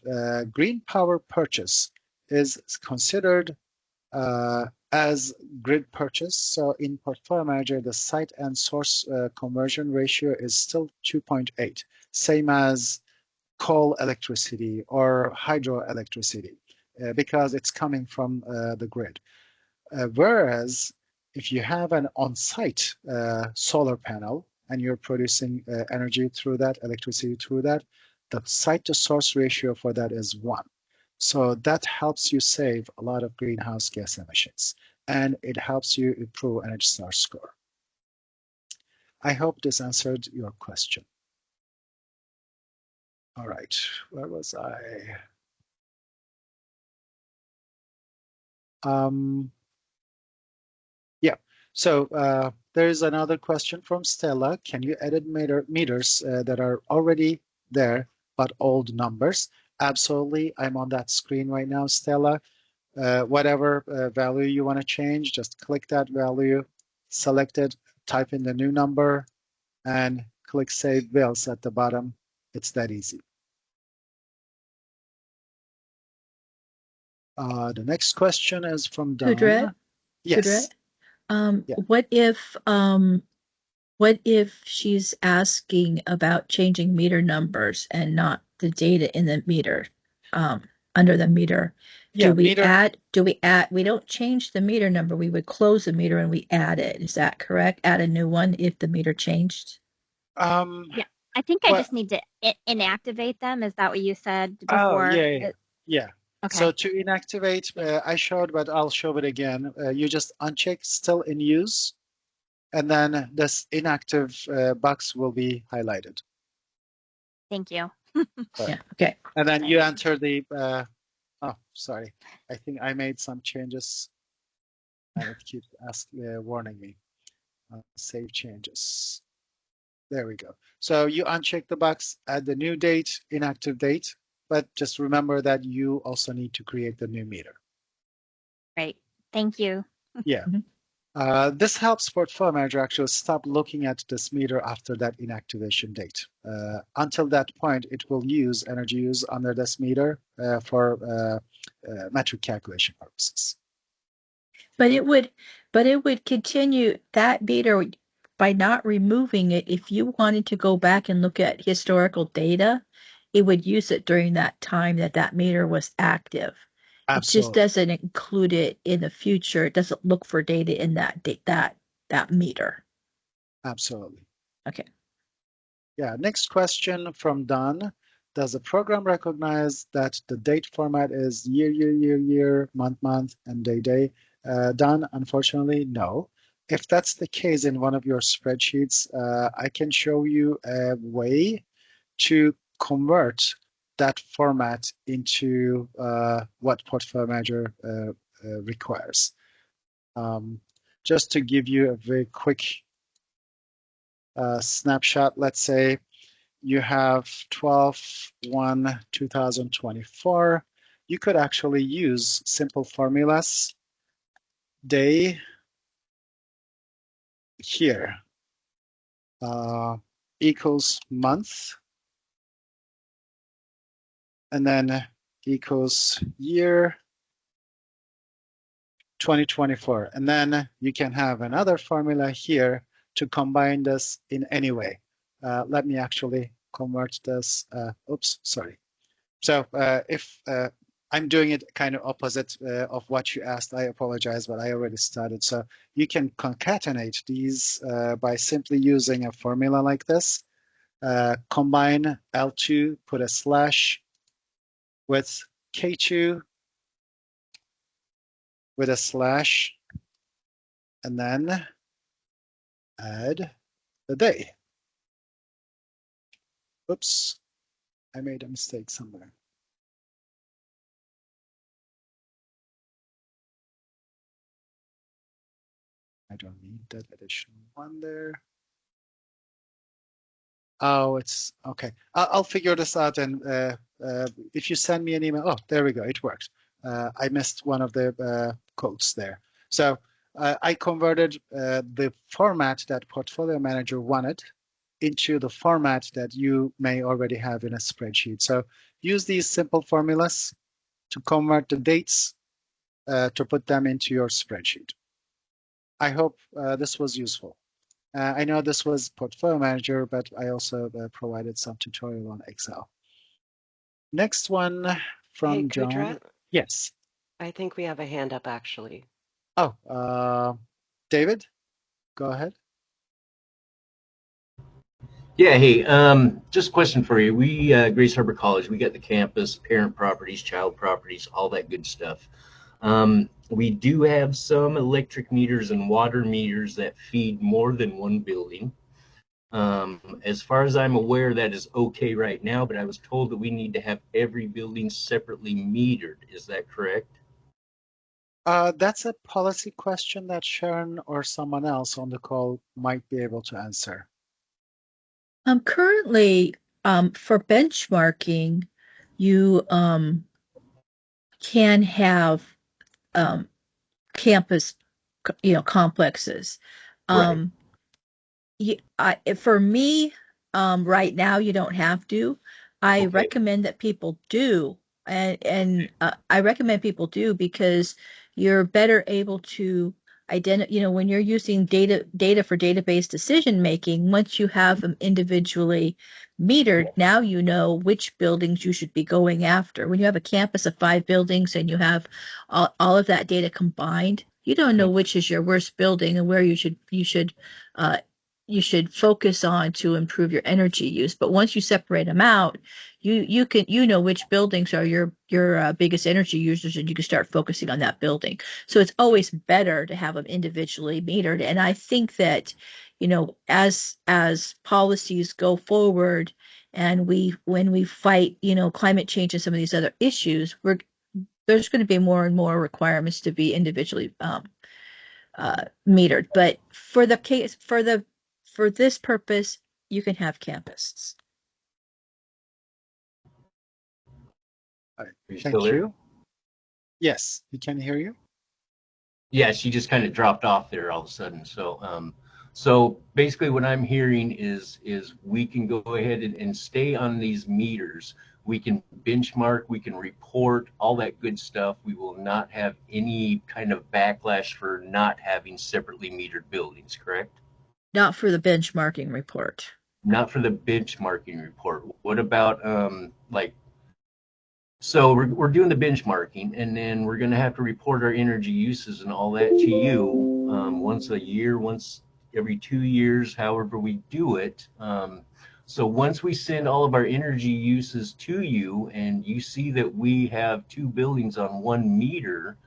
green power purchase is considered as grid purchase. So in Portfolio Manager, the site and source conversion ratio is still 2.8, same as coal electricity or hydroelectricity. because it's coming from the grid. Whereas if you have an on-site solar panel and you're producing energy through that, electricity through that, the site-to-source ratio for that is 1. So that helps you save a lot of greenhouse gas emissions, and it helps you improve Energy Star score. I hope this answered your question. All right, where was I? Yeah, so there is another question from Stella. Can you edit meters that are already there, but old numbers? Absolutely, I'm on that screen right now, Stella. Whatever value you want to change, just click that value, select it, type in the new number, and click Save Bills at the bottom. It's that easy. The next question is from Don. Kudret? Yes. Kudret? Yeah. What if she's asking about changing meter numbers and not the data in the meter, under the meter? Yeah, we don't change the meter number, we would close the meter and we add it. Is that correct? Add a new one if the meter changed? Yeah, I think I just need to inactivate them. Is that what you said before? Oh, yeah. Okay. So to inactivate, I showed, but I'll show it again. You just uncheck still in use, and then this inactive box will be highlighted. Thank you. Yeah, okay. And then you enter the, oh, sorry. I think I made some changes. And it keeps warning me. Save changes. There we go. So you uncheck the box, add the new date, inactive date, but just remember that you also need to create the new meter. Great. Thank you. Yeah. This helps Portfolio Manager actually stop looking at this meter after that inactivation date. Until that point, it will use energy use under this meter for metric calculation purposes. But it would continue that meter by not removing it. If you wanted to go back and look at historical data, it would use it during that time that meter was active. Absolutely. It just doesn't include it in the future. It doesn't look for data in that meter. Absolutely. Okay. Yeah, next question from Don. Does the program recognize that the date format is year, month, and day? Don, unfortunately, no. If that's the case in one of your spreadsheets, I can show you a way to convert that format into what Portfolio Manager requires. Just to give you a very quick snapshot, let's say you have 12/1/2024. You could actually use simple formulas. Day here equals month, and then equals year 2024. And then you can have another formula here to combine this in any way. Let me actually convert this. Oops, sorry. So if I'm doing it kind of opposite of what you asked, I apologize, but I already started. So you can concatenate these by simply using a formula like this. Combine L2, put a slash with K2 with a slash, and then add the day. Oops, I made a mistake somewhere. I don't need that additional one there. Oh, it's okay. I'll figure this out, and if you send me an email, oh, there we go, it works. I missed one of the codes there. So I converted the format that Portfolio Manager wanted into the format that you may already have in a spreadsheet. So use these simple formulas to convert the dates to put them into your spreadsheet. I hope this was useful. I know this was Portfolio Manager, but I also provided some tutorial on Excel. Next one from John. Yes. I think we have a hand up actually. Oh, David, go ahead. Yeah, hey, just a question for you. We, Grace Harbor College, we got the campus, parent properties, child properties, all that good stuff. We do have some electric meters and water meters that feed more than one building. As far as I'm aware, that is okay right now, but I was told that we need to have every building separately metered. Is that correct? That's a policy question that Sharon or someone else on the call might be able to answer. Currently, for benchmarking, you can have um, campus, complexes. Right. For me, right now, you don't have to. I Okay. recommend that people do, and I recommend people do because you're better able to identify. When you're using data for database decision making, once you have them individually metered, now you know which buildings you should be going after. When you have a campus of 5 buildings and you have all of that data combined, you don't know which is your worst building and where uh, you should focus on to improve your energy use. But once you separate them out, you can know which buildings are your biggest energy users, and you can start focusing on that building. So it's always better to have them individually metered. And I think that as policies go forward, and when we fight climate change and some of these other issues, there's going to be more and more requirements to be individually metered. But for this purpose, you can have campuses. All right. Are you Thank still there? you. Yes, we can hear you. Yeah, she just kind of dropped off there all of a sudden. So basically what I'm hearing is we can go ahead and stay on these meters. We can benchmark, we can report, all that good stuff. We will not have any kind of backlash for not having separately metered buildings, correct? Not for the benchmarking report. Not for the benchmarking report. What about so we're doing the benchmarking, and then we're going to have to report our energy uses and all that to you once a year, once every 2 years, however we do it. So once we send all of our energy uses to you, and you see that we have 2 buildings on 1 meter,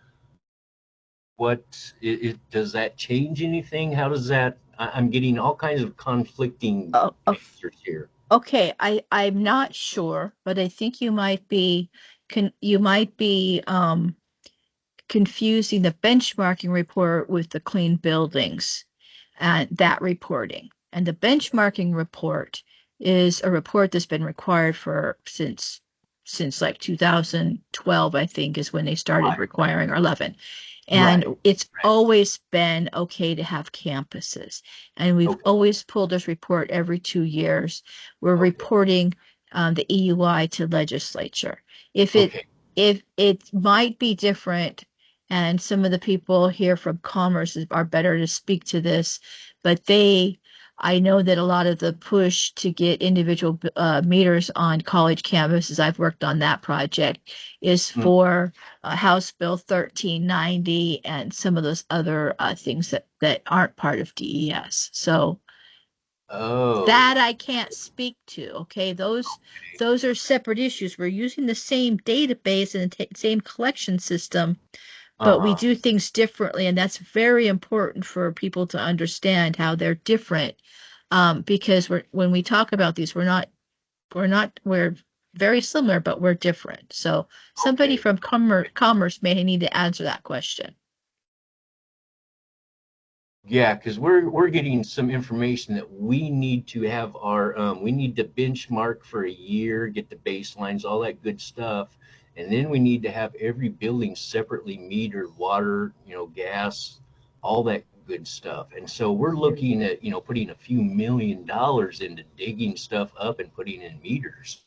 does that change anything? How does that? I'm getting all kinds of conflicting answers here. Okay, I'm not sure, but I think you might be confusing the benchmarking report with the clean buildings and that reporting. And the benchmarking report is a report that's been required since like 2012, I think, is when they started requiring, or 11. And it's always been okay to have campuses. And we've always pulled this report every 2 years. We're reporting the EUI to legislature. If it might be different, and some of the people here from Commerce are better to speak to this, but I know that a lot of the push to get individual meters on college campuses, I've worked on that project, is for House Bill 1390 and some of those other things that aren't part of DES. So that I can't speak to. Okay, those are separate issues. We're using the same database and the same collection system, but we do things differently, and that's very important for people to understand how they're different. Because when we talk about these, we're very similar, but we're different. So somebody from Commerce may need to answer that question. Yeah, because we're getting some information that we need to have we need to benchmark for a year, get the baselines, all that good stuff, and then we need to have every building separately metered, water, gas, all that good stuff. And so we're looking at putting a few $1 million into digging stuff up and putting in meters.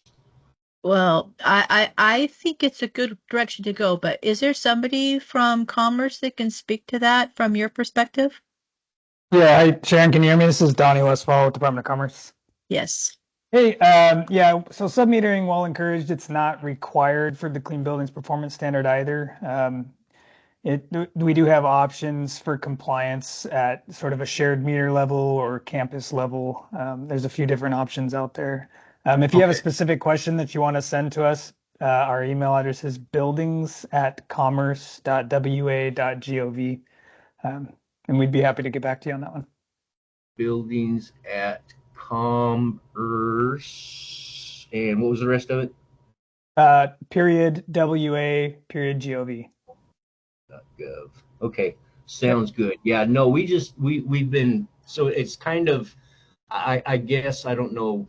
Well, I think it's a good direction to go, but is there somebody from Commerce that can speak to that from your perspective? Yeah, hi, Sharon, can you hear me? This is Donnie Westfall with Department of Commerce. Yes. Hey, yeah, so sub-metering, while encouraged, it's not required for the Clean Buildings Performance Standard either. We do have options for compliance at sort of a shared meter level or campus level. There's a few different options out there. If you have a Okay. specific question that you want to send to us, our email address is buildings@commerce.wa.gov. And we'd be happy to get back to you on that one. Buildings at Commerce. And what was the rest of it? Period WA period GOV. .gov. Okay, sounds good. Yeah, no, we've been, so it's kind of, I guess I don't know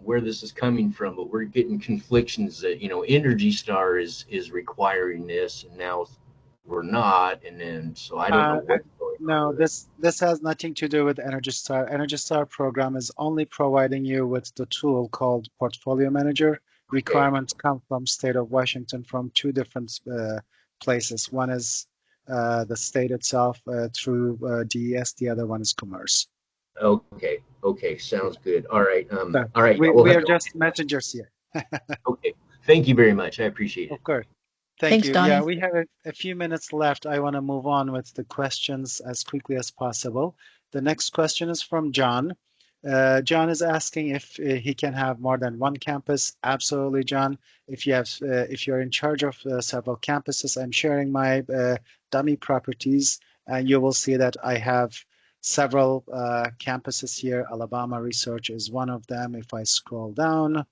where this is coming from, but we're getting conflictions that Energy Star is requiring this, and now we're not, and then so I don't know what's going on No, with it. this has nothing to do with Energy Star. Energy Star program is only providing you with the tool called Portfolio Manager. Okay, Requirements come from state of Washington from two different places. One is the state itself through DES. The other one is Commerce. okay, sounds good. All right, So all right. we, We'll we have are just messengers here. okay. Thank you very much. I appreciate it. Of course. Thank Thanks, you. Donnie. Yeah, we have a few minutes left. I want to move on with the questions as quickly as possible. The next question is from John. John is asking if he can have more than one campus. Absolutely, John. If you're in charge of several campuses, I'm sharing my dummy properties, and you will see that I have several campuses here. Alabama Research is one of them. If I scroll down,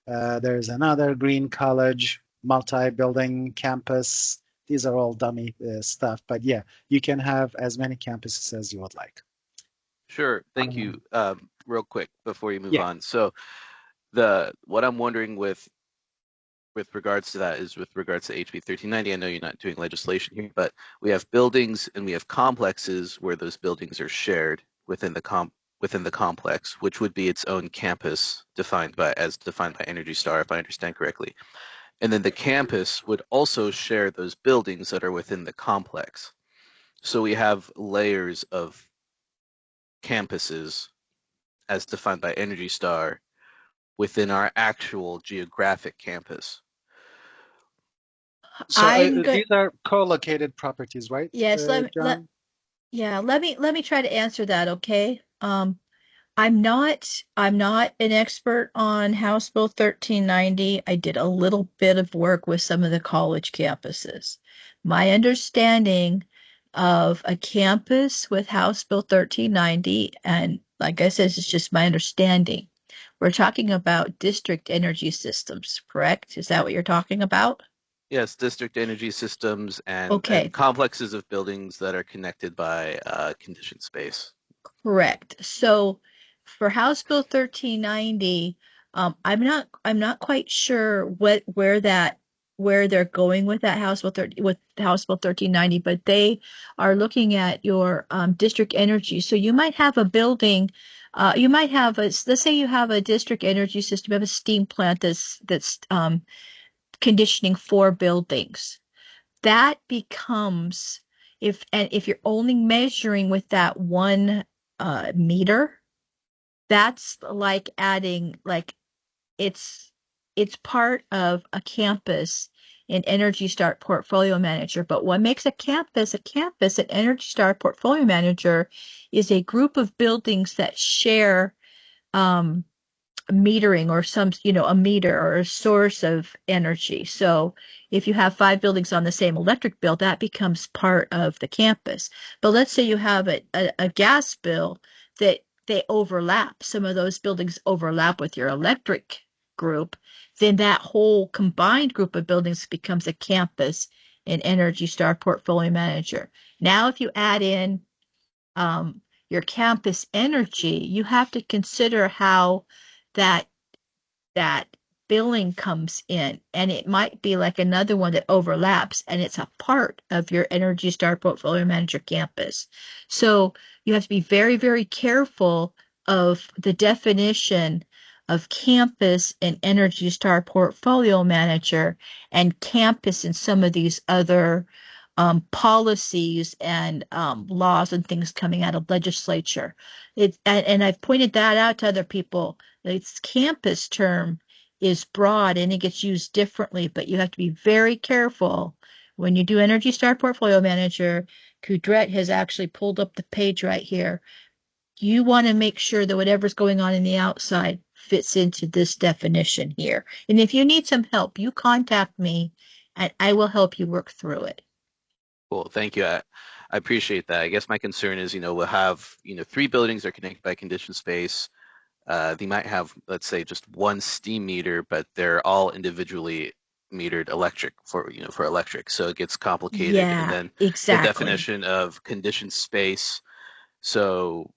there's another Green College, multi-building campus. These are all dummy stuff, but yeah, you can have as many campuses as you would like. Sure. Thank you. Real quick before you move Yeah. on. So what I'm wondering with regards to that is with regards to HB 1390. I know you're not doing legislation here, but we have buildings and we have complexes where those buildings are shared within the complex, which would be its own campus defined by Energy Star, if I understand correctly. And then the campus would also share those buildings that are within the complex. So we have layers of campuses as defined by Energy Star within our actual geographic campus. So I'm good. these are co-located properties, right? Yes, John? let me try to answer that, okay? I'm not an expert on House Bill 1390. I did a little bit of work with some of the college campuses. My understanding of a campus with House Bill 1390, and like I said, it's just my understanding. We're talking about district energy systems, correct? Is that what you're talking about? Yes, district energy systems and Okay. complexes of buildings that are connected by conditioned space. Correct. So for House Bill 1390, I'm not quite sure where they're going with that with House Bill 1390, but they are looking at your district energy. So you might have a building, you might have let's say you have a district energy system, you have a steam plant that's conditioning 4 buildings. That becomes if you're only measuring with that one meter, that's like adding it's it's part of a campus in Energy Star Portfolio Manager. But what makes a campus, an Energy Star Portfolio Manager is a group of buildings that share um, metering or a meter or a source of energy. So if you have 5 buildings on the same electric bill, that becomes part of the campus. But let's say you have a gas bill that they overlap. Some of those buildings overlap with your electric group, then that whole combined group of buildings becomes a campus in Energy Star Portfolio Manager. Now, if you add in your campus energy, you have to consider how that that billing comes in, and it might be like another one that overlaps, and it's a part of your Energy Star Portfolio Manager campus. So you have to be very, very careful of the definition of campus and Energy Star Portfolio Manager and campus in some of these other policies and laws and things coming out of legislature. And I've pointed that out to other people. Its campus term is broad and it gets used differently, but you have to be very careful when you do Energy Star Portfolio Manager. Kudret has actually pulled up the page right here. You want to make sure that whatever's going on in the outside fits into this definition here. And if you need some help, you contact me and I will help you work through it. Cool, thank you. I appreciate that. I guess my concern is, we'll have, 3 buildings are connected by conditioned space. They might have, let's say, just one steam meter, but they're all individually metered electric for electric. So it gets complicated. Yeah, and then exactly. the definition of conditioned space. So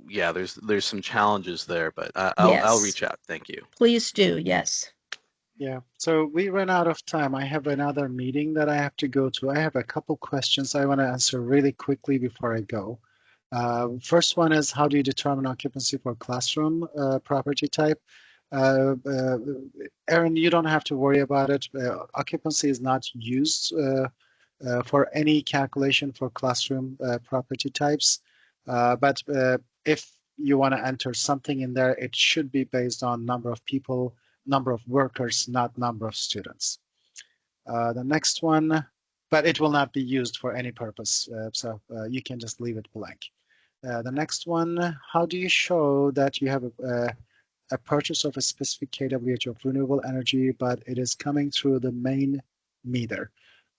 yeah, there's some challenges there, but I'll Yes. reach out. Thank you. Please do. Yes. Yeah, so we ran out of time. I have another meeting that I have to go to. I have a couple questions I want to answer really quickly before I go. First one is, how do you determine occupancy for classroom property type? Aaron, you don't have to worry about it. Occupancy is not used for any calculation for classroom property types. But if you want to enter something in there, it should be based on number of people, number of workers, not number of students. The next one, but it will not be used for any purpose. So you can just leave it blank. The next one, how do you show that you have a purchase of a specific kWh of renewable energy, but it is coming through the main meter?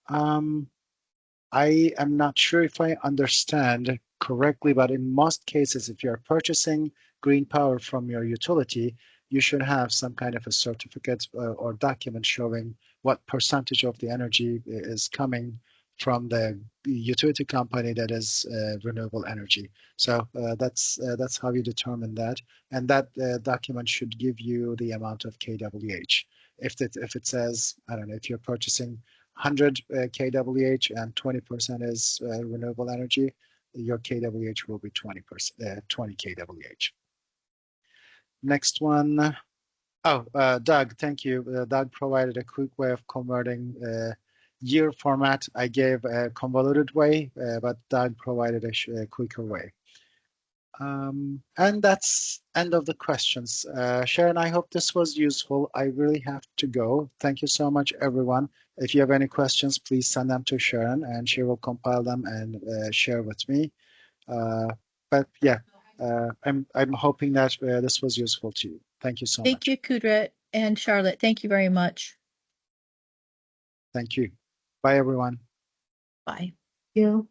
I am not sure if I understand correctly, but in most cases, if you're purchasing green power from your utility, you should have some kind of a certificate or document showing what percentage of the energy is coming from the utility company that is renewable energy. So that's how you determine that, and that document should give you the amount of kWh. If it says, I don't know, if you're purchasing 100 kWh and 20% is renewable energy, your kWh will be 20 kWh. Next one. Oh, Doug, thank you. Doug provided a quick way of converting year format. I gave a convoluted way, but Doug provided a quicker way. And that's end of the questions. Sharon, I hope this was useful. I really have to go. Thank you so much, everyone. If you have any questions, please send them to Sharon and she will compile them and share with me. But yeah, I'm hoping that this was useful to you. Thank you so much. Thank you, Kudret and Charlotte. Thank you very much. Thank you. Bye, everyone. Bye. You.